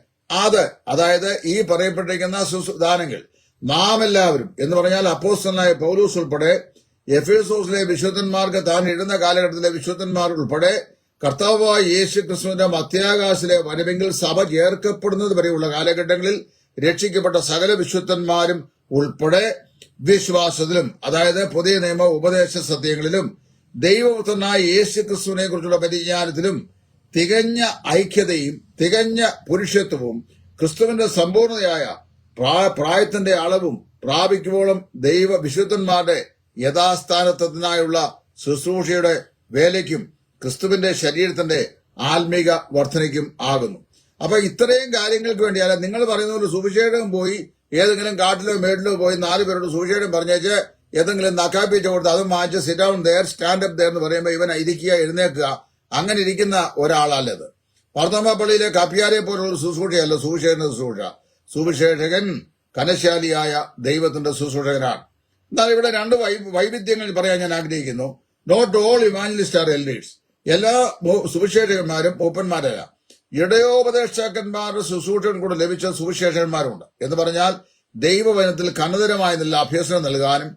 അതായത് ഈ പറയപ്പെട്ടിരിക്കുന്ന ദാനങ്ങൾ നാം എല്ലാവരും എന്ന് പറഞ്ഞാൽ അപ്പോസ്തലനായ പൗലോസ് ഉൾപ്പെടെ എഫേസോസിലെ വിശുദ്ധന്മാർക്ക് താൻ ഇടുന്ന കാലഘട്ടത്തിലെ വിശുദ്ധന്മാർ ഉൾപ്പെടെ കർത്താവായ യേശു ക്രിസ്തുവിന്റെ മധ്യാകാശിലെ വരവെങ്കിൽ സഭ ചേർക്കപ്പെടുന്നത് വരെയുള്ള കാലഘട്ടങ്ങളിൽ രക്ഷിക്കപ്പെട്ട സകല വിശുദ്ധന്മാരും ഉൾപ്പെടെ വിശ്വാസത്തിലും, അതായത് പുതിയ നിയമ ഉപദേശ സത്യങ്ങളിലും ദൈവപുത്രനായ യേശു ക്രിസ്തുവിനെ കുറിച്ചുള്ള പരിജ്ഞാനത്തിലും തികഞ്ഞ ഐക്യതയും തികഞ്ഞ പുരുഷത്വവും ക്രിസ്തുവിന്റെ സമ്പൂർണതയായ പ്രായത്തിന്റെ അളവും പ്രാപിക്കുമ്പോഴും ദൈവ വിശുദ്ധന്മാരുടെ യഥാസ്ഥാനത്തിനായുള്ള ശുശ്രൂഷയുടെ വേലയ്ക്കും ക്രിസ്തുവിന്റെ ശരീരത്തിന്റെ ആത്മീക വർധനയ്ക്കും ആകുന്നു. അപ്പൊ ഇത്രയും കാര്യങ്ങൾക്ക് വേണ്ടിയല്ല നിങ്ങൾ പറയുന്ന ഒരു സുവിശേഷം പോയി ഏതെങ്കിലും കാട്ടിലോ മേടിലോ പോയി 4 പേരോട് സുവിശേഷം പറഞ്ഞേച്ച് ഏതെങ്കിലും നക്കാപ്പിച്ച് കൊടുത്ത് അതും വാങ്ങിച്ച് sit down there stand up there എന്ന് പറയുമ്പോൾ ഇവൻ ഇരിക്കുക എഴുന്നേക്കുക അങ്ങനെ ഇരിക്കുന്ന ഒരാളല്ലത്. പാർത്തോമാ പള്ളിയിലെ കപ്പിയാരെ പോലുള്ള ശുശ്രൂഷയല്ല സുവിശേഷന്റെ ശുശ്രൂഷ. സുവിശേഷകൻ കനശാലിയായ ദൈവത്തിന്റെ ശുശ്രൂഷകനാണ്. എന്നാൽ ഇവിടെ 2 വൈവിധ്യങ്ങൾ പറയാൻ ഞാൻ ആഗ്രഹിക്കുന്നു. Not all evangelist are elders. എല്ലാ സുവിശേഷകന്മാരും മൂപ്പന്മാരല്ല. ഇടയോപദേഷ്ടാക്കന്മാരുടെ ശുശ്രൂഷകൻ കൂടെ ലഭിച്ച സുവിശേഷകന്മാരുണ്ട്. എന്ന് പറഞ്ഞാൽ ദൈവവചനത്തിൽ കനതരമായി നല്ല അഭ്യസനം നൽകാനും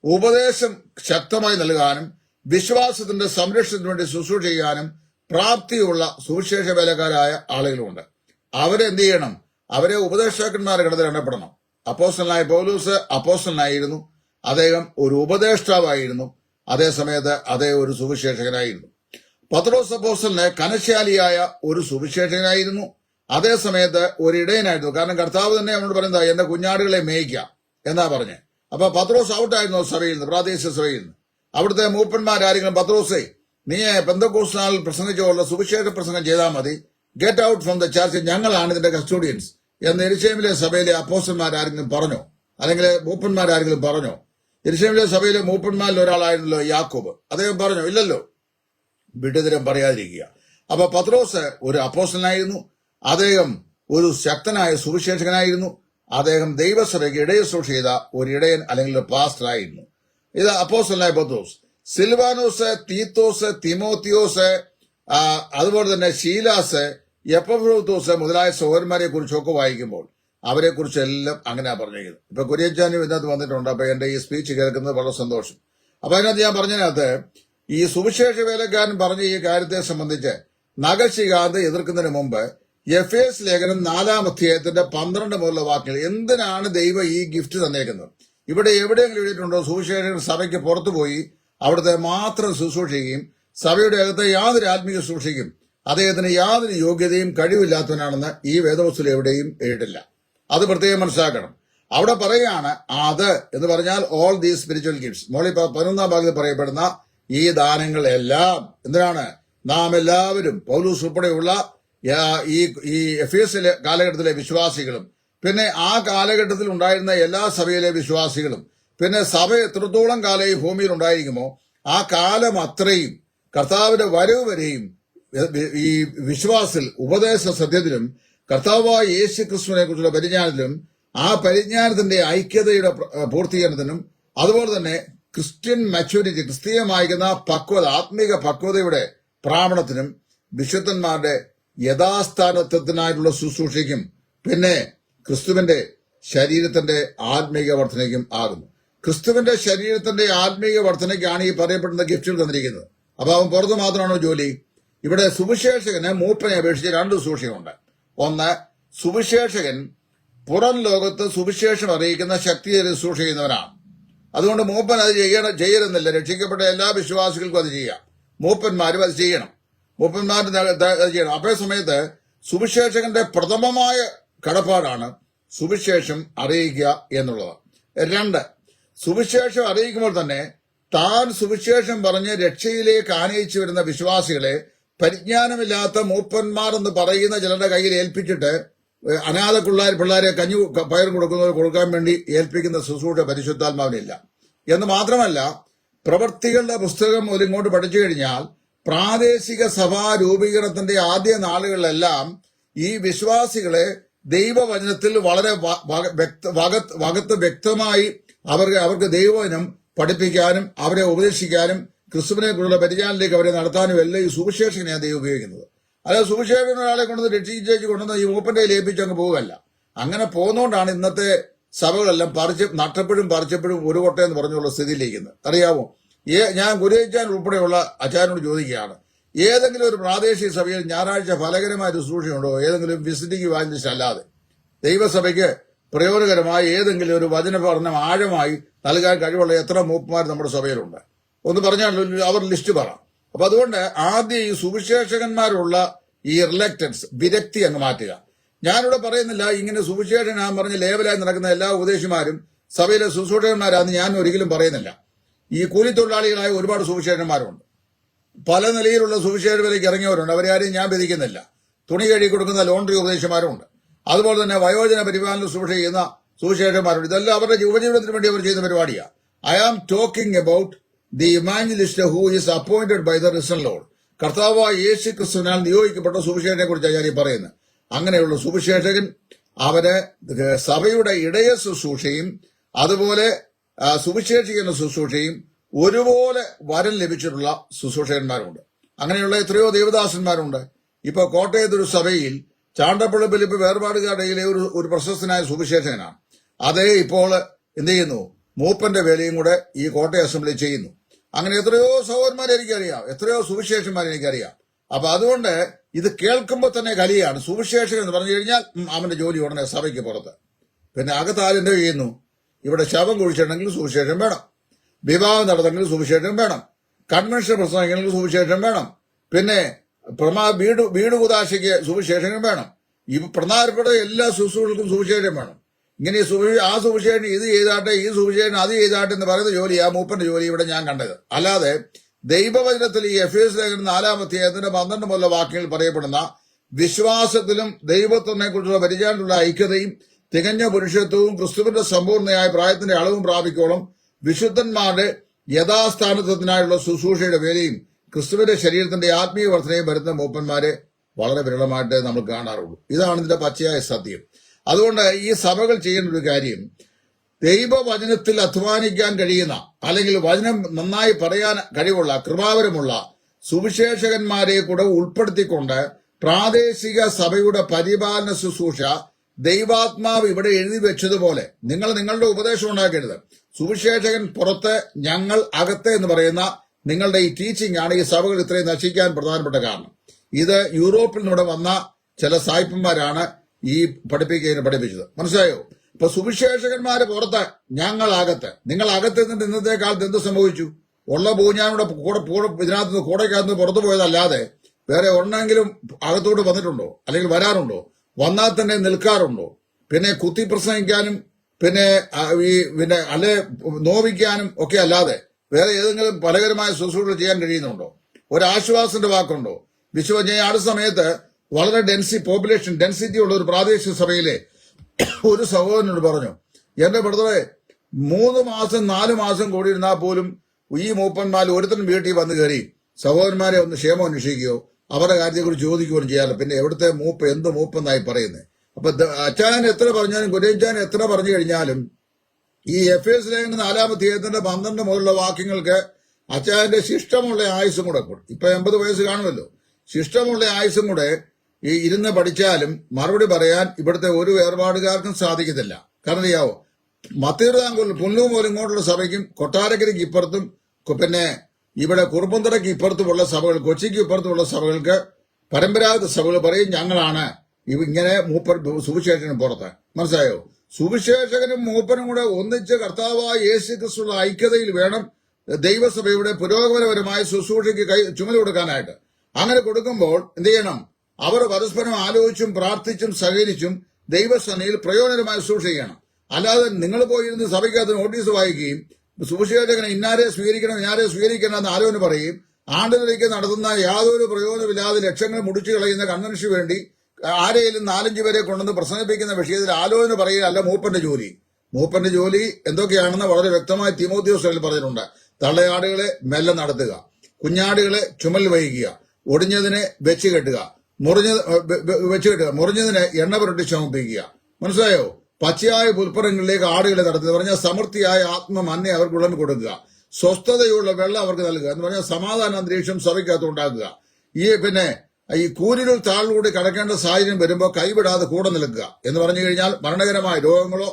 ഉപദേശം ശക്തമായി നൽകാനും വിശ്വാസത്തിന്റെ സംരക്ഷണത്തിന് വേണ്ടി ശുശ്രൂഷ ചെയ്യാനും പ്രാപ്തിയുള്ള സുവിശേഷ വേലക്കാരായ ആളുകളുണ്ട്. അവരെന്ത് ചെയ്യണം? അവരെ ഉപദേഷ്ടാക്കന്മാരുടെ ഗണത്തിൽ എണ്ണപ്പെടണം. അപ്പോസ്തലനായ പൗലോസ് അപ്പോസ്തലനായിരുന്നു. അദ്ദേഹം ഒരു ഉപദേഷ്ടാവായിരുന്നു. അതേസമയത്ത് അദ്ദേഹം ഒരു സുവിശേഷകനായിരുന്നു. പത്രോസ് അപ്പോസ്തലന് കനശാലിയായ ഒരു സുവിശേഷകനായിരുന്നു. അതേസമയത്ത് ഒരു ഇടയനായിരുന്നു. കാരണം കർത്താവ് തന്നെ അവനോട് പറയുന്നത് എന്റെ കുഞ്ഞാടുകളെ മേയ്ക്കാം എന്നാ പറഞ്ഞ്. അപ്പൊ പത്രോസ് ഔട്ടായിരുന്നു സഭയിൽ നിന്ന്, പ്രാദേശിക സഭയിൽ നിന്ന്. അവിടുത്തെ മൂപ്പന്മാരാരെങ്കിലും പത്രോസേ നീ പെന്തക്കോസ്ത് നാളിൽ പ്രസംഗിച്ചുള്ള സുവിശേഷ പ്രസംഗം ചെയ്താൽ മതി, get out from the church, ഞങ്ങളാണ് ഇതിന്റെ കസ്റ്റോഡിയൻസ് എന്ന് യെരുശലേമിലെ സഭയിലെ അപ്പോസ്തലന്മാരാരെങ്കിലും പറഞ്ഞോ? അല്ലെങ്കിൽ മൂപ്പന്മാരാരെങ്കിലും പറഞ്ഞോ? യെരുശലേമിലെ സഭയിലെ മൂപ്പന്മാരിൽ ഒരാളായിരുന്നല്ലോ യാക്കോബ്. അദ്ദേഹം പറഞ്ഞോ? ഇല്ലല്ലോ. വിടുതരം പറയാതിരിക്കുക. അപ്പൊ പത്രോസ് ഒരു അപ്പോസ്തലനായിരുന്നു. അദ്ദേഹം ഒരു ശക്തനായ സുവിശേഷകനായിരുന്നു. അദ്ദേഹം ദൈവസഭയ്ക്ക് ഇടയശുശ്രൂഷ ചെയ്ത ഒരു ഇടയൻ അല്ലെങ്കിൽ ഒരു പാസ്റ്റർ ആയിരുന്നു. ഇത് അപ്പോസ്തലനായ പത്രോസ്. സിൽവാനോസ്, തീത്തോസ്, തിമോത്തിയോസ്, അതുപോലെ തന്നെ ശീലാസ്, എപ്പഫ്രോദിത്തോസ് മുതലായ സഹോദരന്മാരെ കുറിച്ചൊക്കെ വായിക്കുമ്പോൾ അവരെ കുറിച്ചെല്ലാം അങ്ങനെയാ പറഞ്ഞിരിക്കുന്നത്. ഇപ്പൊ കുര്യച്ചാനും ഇതിനകത്ത് വന്നിട്ടുണ്ട്. അപ്പൊ എന്റെ ഈ സ്പീച്ച് കേൾക്കുന്നത് വളരെ സന്തോഷം. അപ്പൊ അതിനകത്ത് ഞാൻ പറഞ്ഞതിനകത്ത് ഈ സുവിശേഷ വേലക്കാരൻ പറഞ്ഞ ഈ കാര്യത്തെ സംബന്ധിച്ച് നഖശികാന്ത് എതിർക്കുന്നതിന് മുമ്പ് എഫേസ് ലേഖനം 4-ാം അധ്യായത്തിന്റെ 12 മുതലുള്ള വാക്യങ്ങൾ, എന്തിനാണ് ദൈവം ഈ ഗിഫ്റ്റ് തന്നേക്കുന്നത്? ഇവിടെ എവിടെയെങ്കിലും എഴുതിയിട്ടുണ്ടോ സുവിശേഷകൻ സഭയ്ക്ക് പുറത്തുപോയി അവിടുത്തെ മാത്രം ശുശ്രൂഷിക്കുകയും സഭയുടെ അകത്തെ യാതൊരു ആത്മീയ ശുശ്രൂഷയ്ക്കും അദ്ദേഹത്തിന് യാതൊരു യോഗ്യതയും കഴിവില്ലാത്തവനാണെന്ന് ഈ വേദപുസ്തകത്തിൽ എവിടെയും എഴുതില്ല. അത് പ്രത്യേകം മനസ്സിലാക്കണം. അവിടെ പറയുകയാണ് അത് എന്ന് പറഞ്ഞാൽ ഓൾ ദീസ് സ്പിരിച്വൽ ഗിഫ്റ്റ്സ്. മോളി 11-ാം ഭാഗത്ത് പറയപ്പെടുന്ന ഈ ദാനങ്ങൾ എല്ലാം എന്തിനാണ്? നാം എല്ലാവരും പൗലൂസ് ഉൾപ്പെടെയുള്ള ഈ എഫേസ്യ കാലഘട്ടത്തിലെ വിശ്വാസികളും പിന്നെ ആ കാലഘട്ടത്തിൽ ഉണ്ടായിരുന്ന എല്ലാ സഭയിലെ വിശ്വാസികളും പിന്നെ സഭ എത്രത്തോളം കാലം ഈ ഭൂമിയിൽ ഉണ്ടായിരിക്കുമോ ആ കാലം അത്രയും കർത്താവിന്റെ വരവ് വരെയും ഈ വിശ്വാസത്തിൽ ഉപദേശ സത്യത്തിലും കർത്താവായ യേശു ക്രിസ്തുവിനെ കുറിച്ചുള്ള പരിജ്ഞാനത്തിലും ആ പരിജ്ഞാനത്തിന്റെ ഐക്യതയുടെ പൂർത്തീകരണത്തിനും അതുപോലെ തന്നെ ക്രിസ്ത്യൻ മാച്യൂരിറ്റി, ക്രിസ്തീയമായിരിക്കുന്ന പക്വത, ആത്മീക പക്വതയുടെ പ്രാപണത്തിനും വിശുദ്ധന്മാരുടെ യഥാസ്ഥാനത്വത്തിനായിട്ടുള്ള ശുശ്രൂഷയ്ക്കും പിന്നെ ക്രിസ്തുവിന്റെ ശരീരത്തിന്റെ ആത്മീക വർധനയ്ക്കും ആകുന്നു. ക്രിസ്തുവിന്റെ ശരീരത്തിന്റെ ആത്മീക വർധനയ്ക്കാണ് ഈ പറയപ്പെടുന്ന ഗിഫ്റ്റുകൾ തന്നിരിക്കുന്നത്. അപ്പൊ അവൻ പുറത്തു മാത്രമാണോ ജോലി? ഇവിടെ സുവിശേഷകന് മൂപ്പനെ അപേക്ഷിച്ച് 2 ശുശ്രൂഷയുണ്ട്. ഒന്ന്, സുവിശേഷകൻ പുറം ലോകത്ത് സുവിശേഷം അറിയിക്കുന്ന ശക്തിയേറി ശുശ്രൂഷ ചെയ്യുന്നവനാണ്. അതുകൊണ്ട് മൂപ്പൻ അത് ചെയ്യണമെന്നില്ല. രക്ഷിക്കപ്പെട്ട എല്ലാ വിശ്വാസികൾക്കും അത് ചെയ്യാം. മൂപ്പന്മാരും അത് ചെയ്യണം. മൂപ്പന്മാരും അത് ചെയ്യണം. അതേ സമയത്ത് സുവിശേഷകന്റെ പ്രഥമമായ കടപ്പാടാണ് സുവിശേഷം അറിയിക്കുക എന്നുള്ളത്. 2, സുവിശേഷം അറിയിക്കുമ്പോൾ തന്നെ താൻ സുവിശേഷം പറഞ്ഞ് രക്ഷയിലേക്ക് ആനയിച്ചു വരുന്ന വിശ്വാസികളെ പരിജ്ഞാനമില്ലാത്ത മൂപ്പന്മാർ എന്ന് പറയുന്ന ചിലരുടെ കയ്യിൽ ഏൽപ്പിച്ചിട്ട് അനാഥ പിള്ളേരെ കഞ്ഞു പയർ കൊടുക്കാൻ വേണ്ടി ഏൽപ്പിക്കുന്ന ശുശ്രൂഷ പരിശുദ്ധാത്മാവിനില്ല. എന്ന് മാത്രമല്ല, പ്രവൃത്തികളുടെ പുസ്തകം മുതൽ ഇങ്ങോട്ട് പഠിച്ചു കഴിഞ്ഞാൽ പ്രാദേശിക സഭാ രൂപീകരണത്തിന്റെ ആദ്യ നാളുകളിലെല്ലാം ഈ വിശ്വാസികളെ ദൈവവചനത്തിൽ വളരെ വകത്ത് വ്യക്തമായി അവർക്ക് ദൈവവചനം പഠിപ്പിക്കാനും അവരെ ഉപദേശിക്കാനും ക്രിസ്തുവിനെ കുറിച്ചുള്ള പരിജ്ഞാനത്തിലേക്ക് അവരെ നടത്താനും എല്ലാം ഈ സുവിശേഷകനെയാണ് ദൈവം ഉപയോഗിക്കുന്നത്. അല്ലാതെ സുവിശേഷൻ ഒരാളെ കൊണ്ടുവന്ന് രക്ഷിച്ചേച്ച് കൊണ്ടുവന്ന് ഈ മൂപ്പന്റെ ഏൽപ്പിച്ച് അങ്ങ് പോവുകയല്ല. അങ്ങനെ പോകുന്നതുകൊണ്ടാണ് ഇന്നത്തെ സഭകളെല്ലാം നട്ടപ്പോഴും പറിച്ചപ്പോഴും ഒരു കൊട്ടയെന്ന് പറഞ്ഞുള്ള സ്ഥിതിയിലിരിക്കുന്നത്. അറിയാമോ? ഞാൻ ഗുരുച്ചാൻ ഉൾപ്പെടെയുള്ള അച്ചാരനോട് ചോദിക്കുകയാണ്, ഏതെങ്കിലും ഒരു പ്രാദേശിക സഭയിൽ ഞായറാഴ്ച ഫലകരമായ ശുശ്രൂഷയുണ്ടോ? ഏതെങ്കിലും വിസിറ്റിംഗ് ഇവാഞ്ചലിസ്റ്റ് അല്ലാതെ ദൈവസഭയ്ക്ക് പ്രയോജനകരമായ ഏതെങ്കിലും ഒരു വചന പഠനം ആഴമായി നൽകാൻ കഴിവുള്ള എത്ര മൂപ്പന്മാർ നമ്മുടെ സഭയിലുണ്ട്? ഒന്ന് പറഞ്ഞാൽ അവർ ലിസ്റ്റ് പറ. അപ്പൊ അതുകൊണ്ട് ആദ്യം ഈ സുവിശേഷകന്മാരുള്ള ഈ റിലക്റ്റൻസ്, വിരക്തി അങ്ങ് മാറ്റുക. ഞാനിവിടെ പറയുന്നില്ല ഇങ്ങനെ സുവിശേഷൻ ഞാൻ പറഞ്ഞ് ലേവലായി നടക്കുന്ന എല്ലാ ഉപദേശിമാരും സഭയിലെ ശുശ്രൂഷകന്മാരാന്ന് ഞാൻ ഒരിക്കലും പറയുന്നില്ല. ഈ കൂലിത്തൊഴിലാളികളായ ഒരുപാട് സുവിശേഷന്മാരുണ്ട്. പല നിലയിലുള്ള സുവിശേഷത്തിലേക്ക് ഇറങ്ങിയവരുണ്ട്. അവരാരെയും ഞാൻ വിധിക്കുന്നില്ല. തുണി കഴുകി കൊടുക്കുന്ന ലോണ്ടറി ഉപദേശിമാരുണ്ട്. അതുപോലെ തന്നെ വയോജന പരിപാലന ശുശ്രൂഷ ചെയ്യുന്ന സുവിശേഷന്മാരുണ്ട്. ഇതെല്ലാം അവരുടെ ഉപജീവനത്തിന് വേണ്ടി അവർ ചെയ്യുന്ന പരിപാടിയാണ്. I am talking about the evangelist who is appointed by the risen Lord. കർത്താവായ യേശു ക്രിസ്തുവിനാൽ നിയോഗിക്കപ്പെട്ട സുവിശേഷനെ കുറിച്ചാണ് ഞാൻ ഈ പറയുന്നത്. അങ്ങനെയുള്ള സുവിശേഷകൻ അവര് സഭയുടെ ഇടയ ശുശ്രൂഷയും അതുപോലെ സുവിശേഷിക്കുന്ന ശുശ്രൂഷയും ഒരുപോലെ വരം ലഭിച്ചിട്ടുള്ള ശുശ്രൂഷകന്മാരുണ്ട്. അങ്ങനെയുള്ള എത്രയോ ദേവദാസന്മാരുണ്ട്. ഇപ്പൊ കോട്ടയത്തൊരു സഭയിൽ ചാണ്ടപ്പള്ളി ഫിലിപ്പ് വേർപാടുകാരുടെ ഒരു പ്രശസ്തനായ സുവിശേഷകനാണ്. അതേ ഇപ്പോൾ എന്ത് ചെയ്യുന്നു? മൂപ്പന്റെ വേലയും കൂടെ ഈ കോട്ടയം അസംബ്ലി ചെയ്യുന്നു. അങ്ങനെ എത്രയോ സഹോദരന്മാരെ എനിക്കറിയാം, എത്രയോ സുവിശേഷന്മാരെ എനിക്കറിയാം. അപ്പൊ അതുകൊണ്ട് ഇത് കേൾക്കുമ്പോൾ തന്നെ കലിയാണ്. സുവിശേഷകൻ എന്ന് പറഞ്ഞു കഴിഞ്ഞാൽ അവന്റെ ജോലി ഉടനെ സഭയ്ക്ക് പുറത്ത്. പിന്നെ അകത്താരെന്ത് ചെയ്യുന്നു? ഇവിടെ ശവം കുഴിച്ചിട്ടുണ്ടെങ്കിൽ സുവിശേഷം വേണം, വിവാഹം നടന്നെങ്കിൽ സുവിശേഷം വേണം, കൺവെൻഷൻ പ്രസംഗിക്കണമെങ്കിൽ സുവിശേഷം വേണം, പിന്നെ വീട് കുതാശയ്ക്ക് സുവിശേഷനും വേണം. ഈ പ്രധാനപ്പെട്ട എല്ലാ ശുശ്രൂഷകൾക്കും സുവിശേഷം വേണം. ഇങ്ങനെ ആ സുവിശേഷൻ ഇത് ചെയ്താട്ടെ, ഈ സുവിശേഷൻ അത് ചെയ്താട്ടെ എന്ന് പറയുന്ന ജോലി ആ മൂപ്പന്റെ ജോലി ഇവിടെ ഞാൻ കണ്ടത്. അല്ലാതെ ദൈവവചനത്തിൽ ഈ എഫേസ്യ ലേഖനം 4-ാം അധ്യായത്തിന്റെ 12 മുതലുള്ള വാക്യങ്ങൾ പറയപ്പെടുന്ന വിശ്വാസത്തിലും ദൈവത്തിനെ കുറിച്ചുള്ള പരിചയത്തിലുള്ള ഐക്യതയും തികഞ്ഞ പുരുഷത്വവും ക്രിസ്തുവിന്റെ സമ്പൂർണ്ണയായ പ്രായത്തിന്റെ അളവും പ്രാപിക്കോളം വിശുദ്ധന്മാരുടെ യഥാസ്ഥാനത്വത്തിനായുള്ള ശുശ്രൂഷയുടെ വേലയും ക്രിസ്തുവിന്റെ ശരീരത്തിന്റെ ആത്മീയ വർധനയും വരുന്ന മൂപ്പന്മാരെ വളരെ വിരളമായിട്ട് നമ്മൾ കാണാറുള്ളൂ. ഇതാണ് ഇതിന്റെ പച്ചയായ സത്യം. അതുകൊണ്ട് ഈ സഭകൾ ചെയ്യുന്ന ഒരു കാര്യം, ദൈവവചനത്തിൽ അധ്വാനിക്കാൻ കഴിയുന്ന അല്ലെങ്കിൽ വചനം നന്നായി പറയാൻ കഴിവുള്ള കൃപാവരമുള്ള സുവിശേഷകന്മാരെ കൂടെ ഉൾപ്പെടുത്തിക്കൊണ്ട് പ്രാദേശിക സഭയുടെ പരിപാലന ശുശ്രൂഷ ദൈവാത്മാവ് ഇവിടെ എഴുതി വെച്ചതുപോലെ നിങ്ങൾ നിങ്ങളുടെ ഉപദേശം ഉണ്ടാക്കരുത്. സുവിശേഷകൻ പുറത്ത്, ഞങ്ങൾ അകത്ത് എന്ന് പറയുന്ന നിങ്ങളുടെ ഈ ടീച്ചിങ് ആണ് ഈ സഭകൾ ഇത്രയും നശിക്കാൻ പ്രധാനപ്പെട്ട കാരണം. ഇത് യൂറോപ്പിൽ നിന്നിവിടെ വന്ന ചില സായിപ്പന്മാരാണ് ഈ പഠിപ്പിച്ചത്. മനസ്സിലായോ? ഇപ്പൊ സുവിശേഷകന്മാര് പുറത്ത്, ഞങ്ങൾ അകത്ത്. നിങ്ങൾ അകത്ത് നിന്നിട്ട് ഇന്നത്തെ കാലത്ത് എന്ത് സംഭവിച്ചു? ഉള്ള പൂഞ്ഞാനൂടെ ഇതിനകത്ത് നിന്ന് കൂടയ്ക്കകത്ത് പുറത്തു പോയതല്ലാതെ വേറെ ഒന്നെങ്കിലും അകത്തോട്ട് വന്നിട്ടുണ്ടോ? അല്ലെങ്കിൽ വരാറുണ്ടോ? വന്നാൽ തന്നെ നിൽക്കാറുണ്ടോ? പിന്നെ കുത്തി പ്രസംഗിക്കാനും പിന്നെ പിന്നെ അല്ലെ നോവിക്കാനും ഒക്കെ അല്ലാതെ വേറെ ഏതെങ്കിലും ഫലകരമായ ശുശ്രൂഷ ചെയ്യാൻ കഴിയുന്നുണ്ടോ? ഒരാശ്വാസത്തിന്റെ വാക്കുണ്ടോ? ഞാൻ അടുത്ത സമയത്ത് വളരെ പോപ്പുലേഷൻ ഡെൻസിറ്റി ഉള്ള ഒരു പ്രാദേശിക സഭയിലെ ഒരു സഹോദരനോട് പറഞ്ഞു, എന്റെ ബ്രദറെ 3 മാസം 4 മാസം കൂടി ഇരുന്നാൽ പോലും ഈ മൂപ്പന്മാർ ഒരുത്തനും വീട്ടിൽ വന്നു കയറി സഹോദരന്മാരെ ഒന്ന് ക്ഷേമം അന്വേഷിക്കുകയോ അവരുടെ കാര്യത്തെക്കുറിച്ച് ചോദിക്കുകയും ചെയ്യാറില്ല. പിന്നെ എവിടുത്തെ മൂപ്പ് എന്ത് മൂപ്പെന്നായി പറയുന്നത്? അപ്പൊ അച്ചായൻ എത്ര പറഞ്ഞാലും കുര്യച്ചാൻ എത്ര പറഞ്ഞു കഴിഞ്ഞാലും ഈ എഫേസ് ലേഖനം 4-ാം അധ്യായത്തിന്റെ 12 മുതലുള്ള വാക്യങ്ങൾക്ക് അച്ചായന്റെ ശിഷ്ടമുള്ള ആയുസും കൂടെ ഇപ്പൊ 80 വയസ്സ് കാണുമല്ലോ. ശിഷ്ടമുള്ള ആയുസും കൂടെ ഈ ഇരുന്ന് പഠിച്ചാലും മറുപടി പറയാൻ ഇവിടുത്തെ ഒരു വേർപാടുകാർക്കും സാധിക്കത്തില്ല. കാരണം അറിയാവോ, മത്തിയൂർതാങ്കൂറിൽ പുല്ലു പോലും ഇങ്ങോട്ടുള്ള സഭയ്ക്കും കൊട്ടാരക്കരയ്ക്ക് ഇപ്പുറത്തും പിന്നെ ഇവിടെ കുറുപ്പന്തറയ്ക്ക് ഇപ്പുറത്തുമുള്ള സഭകൾ, കൊച്ചിക്ക് ഇപ്പുറത്തുമുള്ള സഭകൾക്ക് പരമ്പരാഗത സഭകൾ പറയും ഞങ്ങളാണ് ഇങ്ങനെ മൂപ്പർ സുവിശേഷകനും പുറത്ത്. മനസ്സിലായോ? സുവിശേഷകനും മൂപ്പനും കൂടെ ഒന്നിച്ച് കർത്താവായ യേശു ക്രിസ്തുവിന്റെ ഐക്യതയിൽ വേണം ദൈവസഭയുടെ പുരോഗമനപരമായ ശുശ്രൂഷയ്ക്ക് ചുമല കൊടുക്കാനായിട്ട്. അങ്ങനെ കൊടുക്കുമ്പോൾ എന്ത് ചെയ്യണം? അവർ പരസ്പരം ആലോചിച്ചും പ്രാർത്ഥിച്ചും സഹകരിച്ചും ദൈവസേനയിൽ പ്രയോജനമായി ശുശ്രൂഷ ചെയ്യണം. അല്ലാതെ നിങ്ങൾ പോയിരുന്ന് സഭയ്ക്കകത്ത് നോട്ടീസ് വായിക്കുകയും സുവിശേഷകനെ ഇന്നാരെ സ്വീകരിക്കണം ഇന്നാരെ സ്വീകരിക്കണം എന്ന് ആലോചന പറയും. ആണ്ടുകളിലേക്ക് നടത്തുന്ന യാതൊരു പ്രയോജനമില്ലാതെ ലക്ഷങ്ങൾ മുടിച്ചു കളയുന്ന കൺവെൻഷന് വേണ്ടി ആരെയും 4-5 പേരെ കൊണ്ടുവന്ന് പ്രസംഗിപ്പിക്കുന്ന വിഷയത്തിൽ ആലോചന പറയുക അല്ല മൂപ്പന്റെ ജോലി. മൂപ്പന്റെ ജോലി എന്തൊക്കെയാണെന്ന് വളരെ വ്യക്തമായി തീമോഥെയോസിൽ പറഞ്ഞിട്ടുണ്ട്. തള്ളയാടുകളെ മെല്ലെ നടത്തുക, കുഞ്ഞാടുകളെ ചുമൽ വഹിക്കുക, ഒടിഞ്ഞതിനെ വെച്ച് കെട്ടുക, മുറിഞ്ഞതിനെ എണ്ണ പുരട്ടി ചുമപ്പിക്കുക. മനസ്സിലായോ? പച്ചയായ പുൽപ്പുറങ്ങളിലേക്ക് ആടുകളെ നടത്തുക എന്ന് പറഞ്ഞാൽ സമൃദ്ധിയായ ആത്മമന്നെ അവർക്ക് ഉള്ളിൽ കൊടുക്കുക, സ്വസ്ഥതയുള്ള വെള്ളം അവർക്ക് നൽകുക എന്ന് പറഞ്ഞാൽ സമാധാന അന്തരീക്ഷം സഭയ്ക്കകത്ത് ഉണ്ടാക്കുക. പിന്നെ ഈ കൂരിരുൾ താളിലൂടെ കടക്കേണ്ട സാഹചര്യം വരുമ്പോൾ കൈവിടാതെ കൂടെ നിൽക്കുക എന്ന് പറഞ്ഞു കഴിഞ്ഞാൽ മരണകരമായ രോഗങ്ങളോ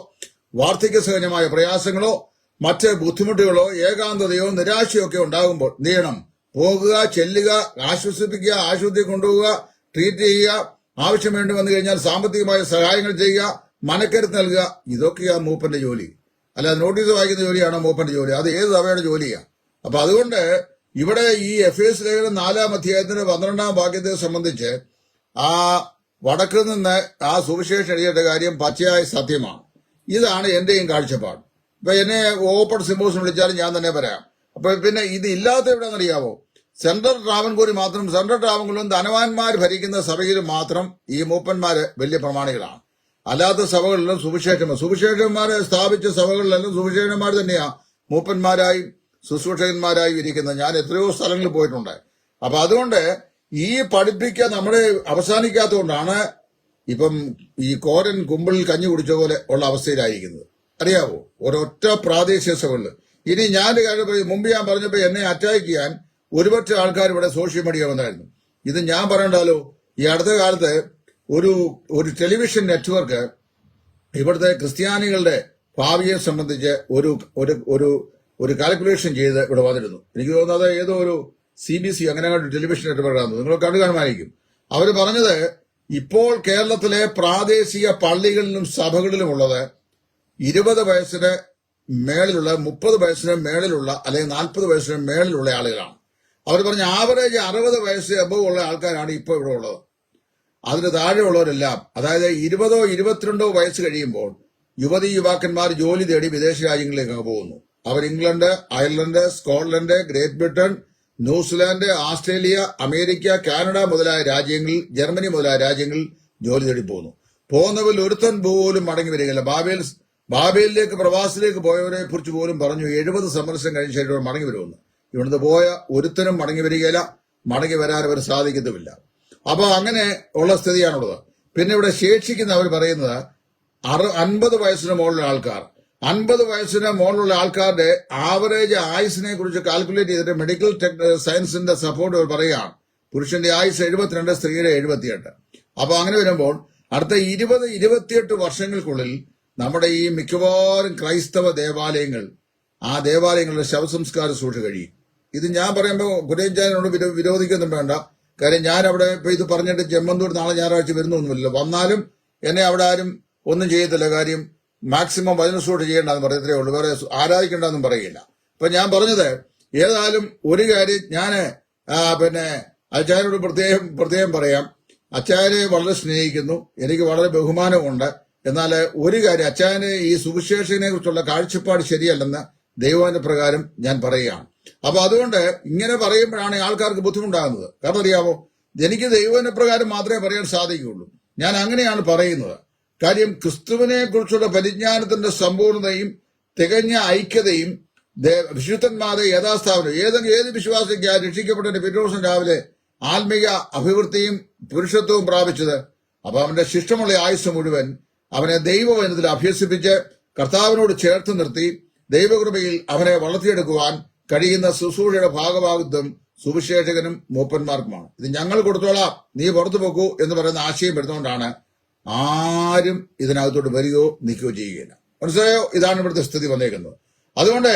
വാർദ്ധക്യസഹജമായ പ്രയാസങ്ങളോ മറ്റ് ബുദ്ധിമുട്ടുകളോ ഏകാന്തതയോ നിരാശയോ ഒക്കെ ഉണ്ടാകുമ്പോൾ എന്ത് ചെയ്യണം? പോകുക, ചെല്ലുക, ആശ്വസിപ്പിക്കുക, ആശുപത്രി കൊണ്ടുപോവുക, ട്രീറ്റ് ചെയ്യുക, ആവശ്യം വേണ്ടി വന്നു കഴിഞ്ഞാൽ സാമ്പത്തികമായ സഹായങ്ങൾ ചെയ്യുക, മനക്കരുത്ത് നൽകുക. ഇതൊക്കെയാ മൂപ്പന്റെ ജോലി. അല്ലാതെ നോട്ടീസ് വായിക്കുന്ന ജോലിയാണോ മൂപ്പന്റെ ജോലി? അത് ഏത് സഭയുടെ ജോലിയാണ്? അപ്പൊ അതുകൊണ്ട് ഇവിടെ ഈ എഫേസ് ലേഖനം 4-ാം അധ്യായത്തിന്റെ 12-ാം വാക്യത്തെ സംബന്ധിച്ച് ആ വടക്ക് നിന്ന് ആ സുവിശേഷം എഴുതിയ കാര്യം പച്ചയായ സത്യമാണ്. ഇതാണ് എന്റെയും കാഴ്ചപ്പാട്. ഇപ്പൊ എന്നെ ഓപ്പൺ സിമ്പോസിന് വിളിച്ചാലും ഞാൻ തന്നെ പറയാം. അപ്പൊ പിന്നെ ഇത് ഇല്ലാത്ത എവിടെയാണെന്നറിയാവോ? സെൻട്രൽ ട്രാവൻകൂറിൽ മാത്രം, സെൻട്രൽ ട്രാവൻകൂറിലും ധനവാന്മാർ ഭരിക്കുന്ന സഭയിലും മാത്രം ഈ മൂപ്പന്മാര് വലിയ പ്രമാണികളാണ്. അല്ലാത്ത സഭകളിലും സുവിശേഷന്മാരെ സ്ഥാപിച്ച സഭകളിലെല്ലാം സുവിശേഷന്മാർ തന്നെയാ മൂപ്പന്മാരായും ശുശ്രൂഷകന്മാരായും ഇരിക്കുന്നത്. ഞാൻ എത്രയോ സ്ഥലങ്ങളിൽ പോയിട്ടുണ്ട്. അപ്പൊ അതുകൊണ്ട് ഈ പഠിപ്പിക്കുക നമ്മുടെ അവസാനിക്കാത്തതുകൊണ്ടാണ് ഇപ്പം ഈ കോരൻ കുമ്പിളിൽ കഞ്ഞി കുടിച്ച പോലെ ഉള്ള അവസ്ഥയിലായിരിക്കുന്നത്. അറിയാവോ? ഒരൊറ്റ പ്രാദേശിക സഭകളിൽ. ഇനി ഞാൻ മുമ്പ് ഞാൻ പറഞ്ഞപ്പോ എന്നെ അറ്റാക്ക് ചെയ്യാൻ ഒരുപക്ഷെ ആൾക്കാർ ഇവിടെ സോഷ്യൽ മീഡിയ വന്നായിരുന്നു. ഇത് ഞാൻ പറയണ്ടല്ലോ. ഈ അടുത്ത കാലത്ത് ഒരു ടെലിവിഷൻ നെറ്റ്വർക്ക് ഇവിടുത്തെ ക്രിസ്ത്യാനികളുടെ ഭാവിയെ സംബന്ധിച്ച് ഒരു കാൽക്കുലേഷൻ ചെയ്ത് ഇവിടെ വന്നിരുന്നു. എനിക്ക് തോന്നുന്നത് ഏതോ ഒരു CBC അങ്ങനെ ടെലിവിഷൻ നെറ്റ്വർക്കാണ്. നിങ്ങൾ കണ്ടു കാണുമായിരിക്കും. അവർ പറഞ്ഞത് ഇപ്പോൾ കേരളത്തിലെ പ്രാദേശിക പള്ളികളിലും സഭകളിലുമുള്ളത് 20 വയസ്സിന് മേളിലുള്ള, 30 വയസ്സിന് മേളിലുള്ള, അല്ലെങ്കിൽ 40 വയസ്സിന് മേളിലുള്ള ആളുകളാണ്. അവർ പറഞ്ഞ ആവറേജ് 60 വയസ്സ് അബവ് ഉള്ള ആൾക്കാരാണ് ഇപ്പോൾ ഇവിടെ ഉള്ളത്. അതിന് താഴെയുള്ളവരെല്ലാം, അതായത് 20ഓ 22ഓ വയസ്സ് കഴിയുമ്പോൾ യുവാക്കന്മാർ ജോലി തേടി വിദേശ രാജ്യങ്ങളിലേക്ക് പോകുന്നു. അവർ England, Ireland, Scotland, Great Britain, New Zealand, Australia, America, Canada മുതലായ രാജ്യങ്ങളിൽ, ജർമ്മനി മുതലായ രാജ്യങ്ങളിൽ ജോലി തേടി പോകുന്നു. പോകുന്നവരിൽ ഒരുത്തൻ പോലും മടങ്ങി വരികയില്ല. ബാബേലിലേക്ക് പ്രവാസത്തിലേക്ക് പോയവരെ കുറിച്ച് പോലും പറഞ്ഞു 70 സന്ദർശനം കഴിഞ്ഞ ശേഷം മടങ്ങി വരുമെന്ന്. ഇവിടുന്ന് പോയ ഒരുത്തനും മടങ്ങി വരികയില്ല, മടങ്ങി വരാൻ അവർ സാധിക്കത്തുമില്ല. അപ്പൊ അങ്ങനെ ഉള്ള സ്ഥിതിയാണുള്ളത്. പിന്നെ ഇവിടെ ശേഷിക്കുന്ന അവർ പറയുന്നത് 50 വയസ്സിന് മുകളിലുള്ള ആൾക്കാർ, 50 വയസ്സിന് മുകളിലുള്ള ആൾക്കാരുടെ ആവറേജ് ആയുസിനെ കുറിച്ച് കാൽക്കുലേറ്റ് ചെയ്തിട്ട് മെഡിക്കൽ സയൻസിന്റെ സപ്പോർട്ട് അവർ പറയുകയാണ്. പുരുഷന്റെ ആയുസ് 72, സ്ത്രീയുടെ 78. അപ്പൊ അങ്ങനെ വരുമ്പോൾ അടുത്ത 20-28 വർഷങ്ങൾക്കുള്ളിൽ നമ്മുടെ ഈ മിക്കവാറും ക്രൈസ്തവ ദേവാലയങ്ങൾ, ആ ദേവാലയങ്ങളുടെ ശവസംസ്കാര ശുശ്രൂഷ കഴിയും. ഇത് ഞാൻ പറയുമ്പോൾ കുരേഞ്ചാനോട് വിരോധിക്കൊന്നും വേണ്ട. കാര്യം ഞാൻ അവിടെ ഇപ്പൊ ഇത് പറഞ്ഞിട്ട് ചെമ്മന്തൂർ നാളെ ഞായറാഴ്ച വരുന്നൊന്നുമില്ല. വന്നാലും എന്നെ അവിടെ ആരും ഒന്നും ചെയ്യത്തില്ല. കാര്യം മാക്സിമം വചനശുശ്രൂഷ ചെയ്യേണ്ടെന്ന് പറയത്തേ ഉള്ളൂ, വേറെ ആരാധിക്കേണ്ടെന്നും പറയില്ല. അപ്പൊ ഞാൻ പറഞ്ഞത് ഏതായാലും ഒരു കാര്യം ഞാൻ പിന്നെ അച്ചായനോട് പ്രത്യേകം പറയാം. അച്ചായനെ വളരെ സ്നേഹിക്കുന്നു, എനിക്ക് വളരെ ബഹുമാനമുണ്ട്. എന്നാൽ ഒരു കാര്യം, അച്ചായന് ഈ സുവിശേഷനെ കുറിച്ചുള്ള കാഴ്ചപ്പാട് ശരിയല്ലെന്ന് ദൈവവചന പ്രകാരം ഞാൻ പറയുകയാണ്. അപ്പൊ അതുകൊണ്ട് ഇങ്ങനെ പറയുമ്പോഴാണ് ആൾക്കാർക്ക് ബുദ്ധിമുട്ടാകുന്നത്. കാരണം അറിയാമോ, എനിക്ക് ദൈവവചന പ്രകാരം മാത്രമേ പറയാൻ സാധിക്കുകയുള്ളൂ. ഞാൻ അങ്ങനെയാണ് പറയുന്നത്. കാര്യം, ക്രിസ്തുവിനെ കുറിച്ചുള്ള പരിജ്ഞാനത്തിന്റെ സമ്പൂർണതയും തികഞ്ഞ ഐക്യതയും വിശുദ്ധന്മാരെ യഥാസ്ഥാപനം ഏത് വിശ്വാസിക്കാ രക്ഷിക്കപ്പെട്ടതിന്റെ പിറ്റേ ദിവസം രാവിലെ ആത്മീയ അഭിവൃദ്ധിയും പുരുഷത്വവും പ്രാപിച്ചത്? അപ്പൊ അവന്റെ ശിഷ്ടമുള്ള ആയുസ് മുഴുവൻ അവനെ ദൈവവചനത്തിൽ അഭ്യസിപ്പിച്ച് കർത്താവിനോട് ചേർത്ത് നിർത്തി ദൈവകൃപയിൽ അവനെ വളർത്തിയെടുക്കുവാൻ കഴിയുന്ന ശുശ്രൂഷയുടെ ഭാഗഭാഗത്വം സുവിശേഷകനും മൂപ്പന്മാർക്കുമാണ്. ഇത് ഞങ്ങൾ കൊടുത്തോളാം, നീ പുറത്തു പോക്കൂ എന്ന് പറയുന്ന ആശയം വരുന്നതുകൊണ്ടാണ് ആരും ഇതിനകത്തോട്ട് വരികയോ നിൽക്കുകയോ ചെയ്യുകയില്ല. മനസ്സിലായോ? ഇതാണ് ഇവിടുത്തെ സ്ഥിതി വന്നേക്കുന്നത്. അതുകൊണ്ട്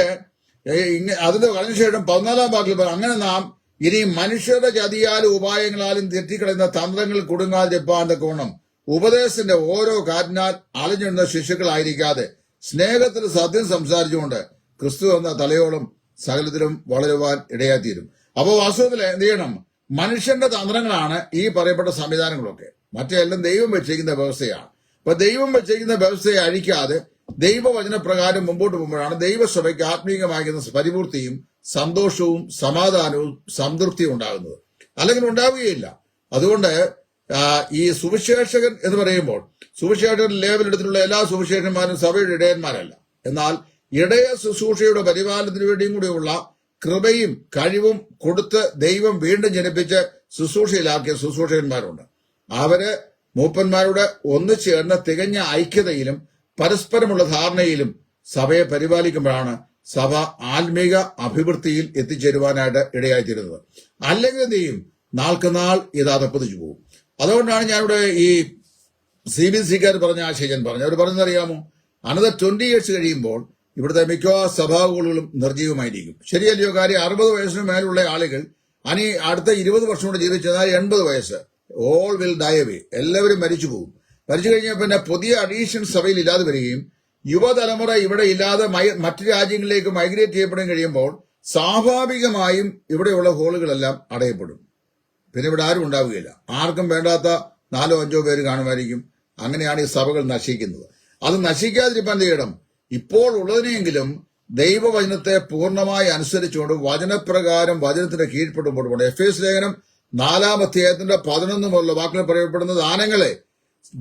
അതിന്റെ കഴിഞ്ഞശേഷം 14-ാം വാക്കിൽ അങ്ങനെ നാം ഇനി മനുഷ്യരുടെ ചതിയാലും ഉപായങ്ങളാലും തെറ്റിക്കളയുന്ന തന്ത്രങ്ങൾ കുടുങ്ങാതിരിപ്പാൻ കോണം ഉപദേശത്തിന്റെ ഓരോ കാറ്റിനാൽ അലഞ്ഞിടുന്ന ശിശുക്കളായിരിക്കാതെ സ്നേഹത്തിൽ സത്യം സംസാരിച്ചുകൊണ്ട് ക്രിസ്തു എന്ന തലയോളം സകലത്തിലും വളരുവാൻ ഇടയാത്തീരും. അപ്പോൾ വാസ്തവത്തിൽ എന്ത് ചെയ്യണം? മനുഷ്യന്റെ തന്ത്രങ്ങളാണ് ഈ പറയപ്പെട്ട സംവിധാനങ്ങളൊക്കെ. മറ്റെല്ലാം ദൈവം വെച്ചിരിക്കുന്ന വ്യവസ്ഥയാണ്. അപ്പൊ ദൈവം വെച്ചിരിക്കുന്ന വ്യവസ്ഥയെ അഴിക്കാതെ ദൈവവചനപ്രകാരം മുമ്പോട്ട് പോകുമ്പോഴാണ് ദൈവസഭയ്ക്ക് ആത്മീയമാകുന്ന പരിപൂർത്തിയും സന്തോഷവും സമാധാനവും സംതൃപ്തിയും ഉണ്ടാകുന്നത്. അല്ലെങ്കിൽ ഉണ്ടാവുകയില്ല. അതുകൊണ്ട് ഈ സുവിശേഷകൻ എന്ന് പറയുമ്പോൾ സുവിശേഷകൻ ലേവലെടുത്തിട്ടുള്ള എല്ലാ സുവിശേഷന്മാരും സഭയുടെ ഇടയന്മാരല്ല. എന്നാൽ ഇടയ ശുശ്രൂഷയുടെ പരിപാലനത്തിന് വേണ്ടിയും കൂടിയുള്ള കൃപയും കഴിവും കൊടുത്ത് ദൈവം വീണ്ടും ജനിപ്പിച്ച് ശുശ്രൂഷയിലാക്കിയ ശുശ്രൂഷകന്മാരുണ്ട്. അവര് മൂപ്പന്മാരുടെ ഒന്നിച്ചേർന്ന തികഞ്ഞ ഐക്യതയിലും പരസ്പരമുള്ള ധാരണയിലും സഭയെ പരിപാലിക്കുമ്പോഴാണ് സഭ ആത്മീക അഭിവൃദ്ധിയിൽ എത്തിച്ചേരുവാനായിട്ട് ഇടയായിത്തീരുന്നത്. അല്ലെങ്കിൽ എന്ത് ചെയ്യും? നാൾക്കുനാൾ ഇത് അതപ്പതിച്ചു പോകും. അതുകൊണ്ടാണ് ഞാനിവിടെ ഈ CBCക്കാർ പറഞ്ഞ ആശയം ഞാൻ പറഞ്ഞു. അവർ പറഞ്ഞതറിയാമോ? അനന്തർ 20 years കഴിയുമ്പോൾ ഇവിടുത്തെ മിക്കവാറും സഭാകുകളും നിർജ്ജീവമായിരിക്കും. ശരിയല്ലയോ കാര്യം? 60 വയസ്സിന് മേലുള്ള ആളുകൾ അനി അടുത്ത 20 വർഷം കൊണ്ട് ജീവിച്ചതാൽ 80 വയസ്സ് ഓൾ വിൽ ഡൈ അവേ. എല്ലാവരും മരിച്ചു പോകും. മരിച്ചു കഴിഞ്ഞാൽ പിന്നെ പുതിയ അഡീഷൻ സഭയിൽ ഇല്ലാതെ വരികയും യുവതലമുറ ഇവിടെ ഇല്ലാതെ മറ്റു രാജ്യങ്ങളിലേക്ക് മൈഗ്രേറ്റ് ചെയ്യപ്പെടാൻ കഴിയുമ്പോൾ സ്വാഭാവികമായും ഇവിടെയുള്ള ഹോളുകളെല്ലാം അടയപ്പെടും. പിന്നെ ഇവിടെ ആരും ഉണ്ടാവുകയില്ല. ആർക്കും വേണ്ടാത്ത 4-5 പേര് കാണുമായിരിക്കും. അങ്ങനെയാണ് ഈ സഭകൾ നശിക്കുന്നത്. അത് നശിക്കാതിരിക്കാൻ ചെയ്യണം. ഇപ്പോൾ ഉള്ളതിനെങ്കിലും ദൈവവചനത്തെ പൂർണ്ണമായി അനുസരിച്ചുകൊണ്ട് വചനപ്രകാരം വചനത്തിന്റെ കീഴ്പ്പെടുമ്പോൾ എഫേസ് ലേഖനം 4-ാം അധ്യായത്തിന്റെ 11 മുതലുള്ള വാക്കുകൾ പറയപ്പെടുന്ന ദാനങ്ങളെ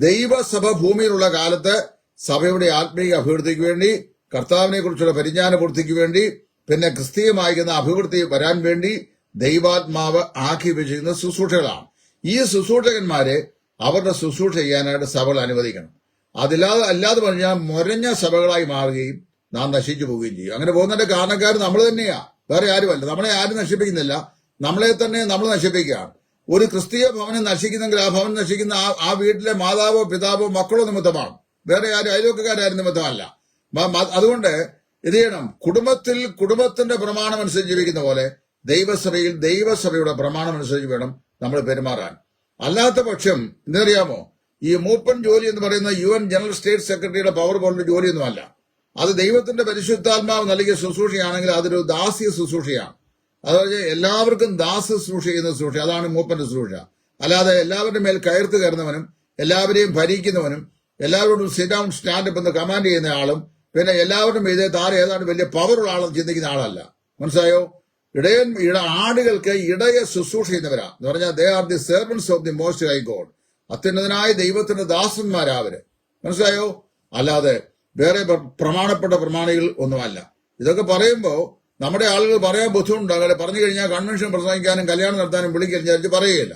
ദൈവസഭ ഭൂമിയിലുള്ള കാലത്ത് സഭയുടെ ആത്മീയ അഭിവൃദ്ധിക്ക് വേണ്ടി, കർത്താവിനെ കുറിച്ചുള്ള പരിജ്ഞാന പൂർത്തിക്ക് വേണ്ടി, പിന്നെ ക്രിസ്തീയമായിരിക്കുന്ന അഭിവൃദ്ധി വരാൻ വേണ്ടി ദൈവാത്മാവ് ആക്കി വെച്ചിരിക്കുന്ന ശുശ്രൂഷകളാണ്. ഈ ശുശ്രൂഷകന്മാരെ അവരുടെ ശുശ്രൂഷ ചെയ്യാനായിട്ട് സഭകൾ അനുവദിക്കണം. അല്ലാതെ പറഞ്ഞാൽ മുരഞ്ഞ സഭകളായി മാറുകയും നാം നശിച്ചു പോവുകയും ചെയ്യും. അങ്ങനെ പോകുന്നതിന്റെ കാരണക്കാർ നമ്മൾ തന്നെയാ, വേറെ ആരുമല്ല. നമ്മളെ ആരും നശിപ്പിക്കുന്നില്ല, നമ്മളെ തന്നെ നമ്മൾ നശിപ്പിക്കുകയാണ്. ഒരു ക്രിസ്തീയ ഭവനം നശിക്കുന്നെങ്കിൽ ആ ഭവനം നശിക്കുന്ന ആ വീട്ടിലെ മാതാവോ പിതാവോ മക്കളോ നിമിത്തമാണ്, വേറെ ആരും അയൽവക്കാരും നിമിത്തമല്ല. അതുകൊണ്ട് ഇത് ചെയ്യണം. കുടുംബത്തിന്റെ പ്രമാണം അനുസരിച്ച് ജീവിക്കുന്ന പോലെ ദൈവസഭയിൽ ദൈവസഭയുടെ പ്രമാണം അനുസരിച്ച് വേണം നമ്മൾ പെരുമാറാൻ. അല്ലാത്ത പക്ഷം എന്തറിയാമോ? ഈ മൂപ്പൻ ജോലി എന്ന് പറയുന്ന UN ജനറൽ സ്റ്റേറ്റ് സെക്രട്ടറിയുടെ പവർ പോലുള്ള ജോലിയൊന്നുമല്ല. അത് ദൈവത്തിന്റെ പരിശുദ്ധാത്മാവ് നൽകിയ ശുശ്രൂഷയാണെങ്കിൽ അതൊരു ദാസ്യ ശുശ്രൂഷയാണ്. അതായത് എല്ലാവർക്കും ദാസ ശുശ്രൂഷ ചെയ്യുന്ന ശുശ്രൂഷ, അതാണ് മൂപ്പന്റെ ശുശ്രൂഷ. അല്ലാതെ എല്ലാവരുടെ മേൽ കയർത്ത് കയറുന്നവനും എല്ലാവരെയും ഭരിക്കുന്നവനും എല്ലാവരോടും സിറ്റ് ഡൗൺ സ്റ്റാൻഡപ്പ് എന്ന് കമാൻഡ് ചെയ്യുന്ന ആളും പിന്നെ എല്ലാവരുടെയും ഇതേ താരം ഏതാണ്ട് വലിയ പവറുള്ള ആളെന്ന് ചിന്തിക്കുന്ന ആളല്ല. മനസ്സിലായോ? ആടുകൾക്ക് ഇടയ ശുശ്രൂഷ ചെയ്യുന്നവരാ എന്ന് പറഞ്ഞാൽ they are the servants of the most high God. അത്യുന്നതനായ ദൈവത്തിന്റെ ദാസന്മാരാ അവര്. മനസ്സിലായോ? അല്ലാതെ വേറെ പ്രമാണപ്പെട്ട പ്രമാണികൾ ഒന്നുമല്ല. ഇതൊക്കെ പറയുമ്പോൾ നമ്മുടെ ആളുകൾ പറയാൻ ബുദ്ധിമുട്ടുണ്ടാകും. പറഞ്ഞു കഴിഞ്ഞാൽ കൺവെൻഷൻ പ്രസംഗിക്കാനും കല്യാണം നടത്താനും വിളിക്കാൻ പറയുകയില്ല.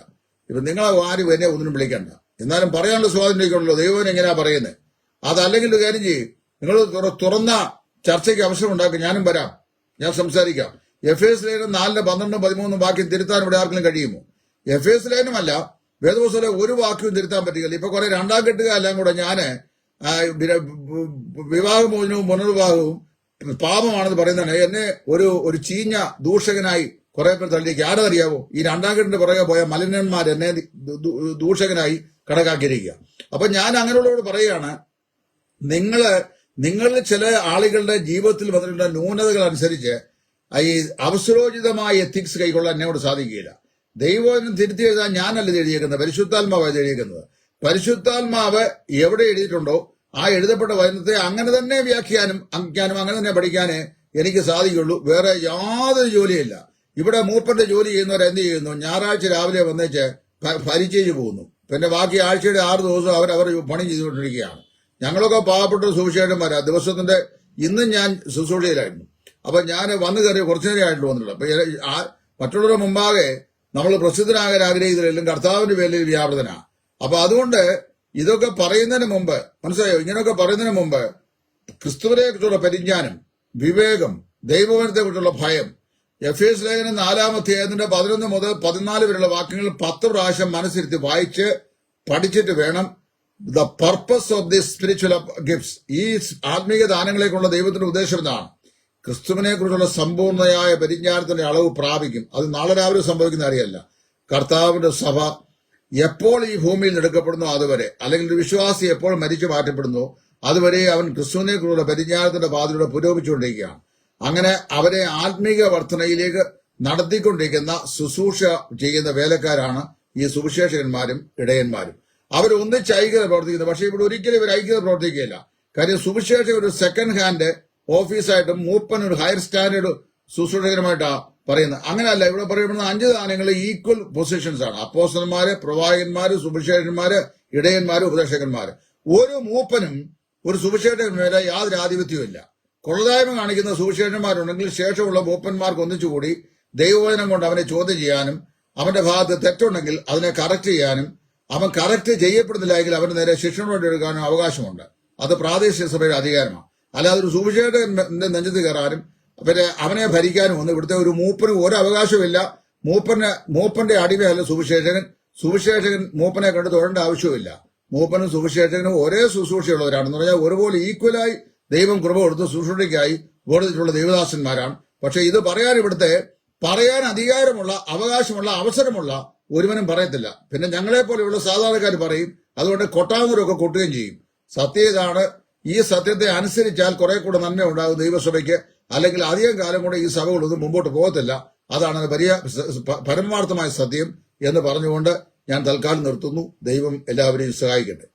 ഇപ്പൊ നിങ്ങളെ ആരും എന്നെ ഒന്നിനും വിളിക്കണ്ട, എന്നാലും പറയാനുള്ള സ്വാതന്ത്ര്യമുള്ളൂ. ദൈവം എങ്ങനെയാ പറയുന്നത്? അതല്ലെങ്കിൽ ഒരു കാര്യം ചെയ്യും, നിങ്ങൾ തുറന്ന ചർച്ചയ്ക്ക് അവസരം ഉണ്ടാക്കും, ഞാനും വരാം, ഞാൻ സംസാരിക്കാം. എഫേസ് ലേഖനം 4-ന്റെ 12-ഉം 13-ഉം വാക്യം തിരുത്താൻ ഇവിടെ ആർക്കെങ്കിലും കഴിയുമോ? എഫേസ് ലേഖനമല്ല, വേദപുസ്തകത്തിലെ ഒരു വാക്യവും തിരുത്താൻ പറ്റുകയില്ല. ഇപ്പൊ കുറെ രണ്ടാം കെട്ടുക എല്ലാം കൂടെ ഞാന് വിവാഹമോചനവും പുനർവിവാഹവും പാപമാണെന്ന് പറയുന്നതാണ്. എന്നെ ഒരു ചീഞ്ഞ ദൂഷകനായി കുറെ പേർ തള്ളിയേക്ക്. ആരറിയാവോ? ഈ രണ്ടാം കെട്ടിന്റെ പുറകെ പോയ മലിനന്മാർ എന്നെ ദൂഷകനായി കണക്കാക്കിയിരിക്കുക. അപ്പൊ ഞാൻ അങ്ങനെയുള്ളവരോട് പറയുകയാണ്, നിങ്ങളിൽ ചില ആളുകളുടെ ജീവിതത്തിൽ വന്നിട്ടുള്ള ന്യൂനതകൾ അനുസരിച്ച് ഈ അവസരോചിതമായ എത്തിക്സ് കൈക്കൊള്ളാൻ എന്നോട് സാധിക്കുകയില്ല. ദൈവം തിരുത്തി എഴുതാൻ ഞാനല്ല എഴുതിയേക്കുന്നത്, പരിശുദ്ധാത്മാവ് എഴുതിയേക്കുന്നത്. പരിശുദ്ധാത്മാവ് എവിടെ എഴുതിയിട്ടുണ്ടോ ആ എഴുതപ്പെട്ട വചനത്തെ അങ്ങനെ തന്നെ വ്യാഖ്യാനം അങ്ങനെ തന്നെ പഠിക്കാനേ എനിക്ക് സാധിക്കുള്ളൂ. വേറെ യാതൊരു ജോലിയില്ല. ഇവിടെ മൂപ്പന്റെ ജോലി ചെയ്യുന്നവർ എന്ത് ചെയ്യുന്നു? ഞായറാഴ്ച രാവിലെ വന്നേച്ച് പരിചയിച്ച് പോകുന്നു. പിന്നെ ബാക്കി ആഴ്ചയുടെ 6 ദിവസം അവർ പണി ചെയ്തുകൊണ്ടിരിക്കുകയാണ്. ഞങ്ങളൊക്കെ പാവപ്പെട്ട സുവിശേഷന്മാരാ. ദിവസത്തിന്റെ ഇന്നും ഞാൻ ശുശ്രൂഷയിലായിരുന്നു. അപ്പൊ ഞാൻ വന്നു കയറി കുറച്ചു നേരം ആയിട്ട് വന്നിട്ടുള്ളൂ. അപ്പൊ മറ്റുള്ളവരുടെ മുമ്പാകെ നമ്മൾ പ്രസിദ്ധനാകാൻ ആഗ്രഹിക്കുന്നില്ലെങ്കിലും കർത്താവിന്റെ പേരിൽ വ്യാപൃതനാ. അപ്പൊ അതുകൊണ്ട് ഇതൊക്കെ പറയുന്നതിന് മുമ്പ് മനസ്സിലായോ? ഇങ്ങനെയൊക്കെ പറയുന്നതിന് മുമ്പ് ക്രിസ്തുവിനെ കുറിച്ചുള്ള പരിജ്ഞാനം, വിവേകം, ദൈവവചനത്തെ കുറിച്ചുള്ള ഭയം, എഫേസ് ലേഖനം 4-ാം അധ്യായത്തിന്റെ 11 മുതൽ 14 വരെയുള്ള വാക്യങ്ങൾ 10 പ്രാവശ്യം മനസ്സിരുത്തി വായിച്ച് പഠിച്ചിട്ട് വേണം the purpose of the spiritual gifts, ഈ ആത്മീയ ദാനങ്ങളെക്കുള്ള ദൈവത്തിന്റെ ഉദ്ദേശം എന്താണ്? ക്രിസ്തുവിനെ കുറിച്ചുള്ള സമ്പൂർണയായ പരിജ്ഞാനത്തിന്റെ അളവ് പ്രാപിക്കും. അത് നാളെ രാവിലെ സംഭവിക്കുന്ന അറിയല്ല. കർത്താവിന്റെ സഭ എപ്പോൾ ഈ ഭൂമിയിൽ എടുക്കപ്പെടുന്നോ അതുവരെ, അല്ലെങ്കിൽ ഒരു വിശ്വാസി എപ്പോൾ മരിച്ചു മാറ്റപ്പെടുന്നോ അതുവരെ അവൻ ക്രിസ്തുവിനെ കുറിച്ചുള്ള പരിജ്ഞാനത്തിന്റെ പാതയിലൂടെ പുരോഗമിച്ചുകൊണ്ടിരിക്കുകയാണ്. അങ്ങനെ അവരെ ആത്മീക വർധനയിലേക്ക് നടത്തിക്കൊണ്ടിരിക്കുന്ന ശുശ്രൂഷ ചെയ്യുന്ന വേലക്കാരാണ് ഈ സുവിശേഷകന്മാരും ഇടയന്മാരും. അവർ ഒന്നിച്ച് ഐക്യത പ്രവർത്തിക്കുന്നത്. പക്ഷെ ഇവിടെ ഒരിക്കലും ഇവർ ഐക്യത പ്രവർത്തിക്കുകയില്ല. കാര്യം സുവിശേഷകൻ ഒരു സെക്കൻഡ് ഹാൻഡ് ഓഫീസായിട്ടും മൂപ്പൻ ഒരു ഹയർ സ്റ്റാൻഡേർഡ് ശുശ്രൂഷകരുമായിട്ടാണ് പറയുന്നത്. അങ്ങനെയല്ല. ഇവിടെ പറയപ്പെടുന്ന 5 ദാനങ്ങൾ ഈക്വൽ പൊസിഷൻസ് ആണ്. അപ്പോസ്തലന്മാര്, പ്രവാചകന്മാര്, സുവിശേഷകന്മാര്, ഇടയന്മാര്, ഉപദേശകന്മാര്. ഒരു മൂപ്പനും ഒരു സുവിശേഷകന് മേലെ യാതൊരു ആധിപത്യവും ഇല്ല. കൊള്ളതായ്മ കാണിക്കുന്ന സുവിശേഷന്മാരുണ്ടെങ്കിൽ ശേഷമുള്ള മൂപ്പന്മാർക്ക് ഒന്നിച്ചുകൂടി ദൈവവചനം കൊണ്ട് അവനെ ചോദ്യം ചെയ്യാനും അവന്റെ ഭാഗത്ത് തെറ്റുണ്ടെങ്കിൽ അതിനെ കറക്റ്റ് ചെയ്യാനും അവൻ കറക്റ്റ് ചെയ്യപ്പെടുന്നില്ല എങ്കിൽ അവന് നേരെ ശിക്ഷണോട് എടുക്കാനും അവകാശമുണ്ട്. അത് പ്രാദേശിക സഭയുടെ അധികാരമാണ്. അല്ലാതെ ഒരു സുവിശേഷകന്റെ നെഞ്ചത്ത് കയറാനും പിന്നെ അവനെ ഭരിക്കാനും ഒന്നും ഇവിടുത്തെ ഒരു മൂപ്പന് ഒരു അവകാശമില്ല. മൂപ്പന്റെ അടിമയല്ല സുവിശേഷകൻ. സുവിശേഷകൻ മൂപ്പനെ കണ്ട് തൊഴേണ്ട ആവശ്യമില്ല. മൂപ്പനും സുവിശേഷകനും ഒരേ ശുശ്രൂഷയുള്ളവരാണെന്ന് പറഞ്ഞാൽ ഒരുപോലെ ഈക്വലായി ദൈവം കൃപ കൊടുത്ത് ശുശ്രൂഷയ്ക്കായി വേർതിരിച്ചിട്ടുള്ള ദൈവദാസന്മാരാണ്. പക്ഷെ ഇത് പറയാൻ അധികാരമുള്ള, അവകാശമുള്ള, അവസരമുള്ള ഒരുവനും പറയത്തില്ല. പിന്നെ ഞങ്ങളെപ്പോലെയുള്ള സാധാരണക്കാർ പറയും. അതുകൊണ്ട് കൊട്ടാവുന്നവരൊക്കെ കൊട്ടുകയും ചെയ്യും. സത്യം ഇതാണ്. ഈ സത്യത്തെ അനുസരിച്ചാൽ കുറെ കൂടെ നന്മ ഉണ്ടാകും ദൈവസഭയ്ക്ക്. അല്ലെങ്കിൽ അധികം കാലം കൂടെ ഈ സഭകളൊന്നും മുമ്പോട്ട് പോകത്തില്ല. അതാണ് പരമാർത്ഥമായ സത്യം എന്ന് പറഞ്ഞുകൊണ്ട് ഞാൻ തൽക്കാലം നിർത്തുന്നു. ദൈവം എല്ലാവരെയും സഹായിക്കട്ടെ.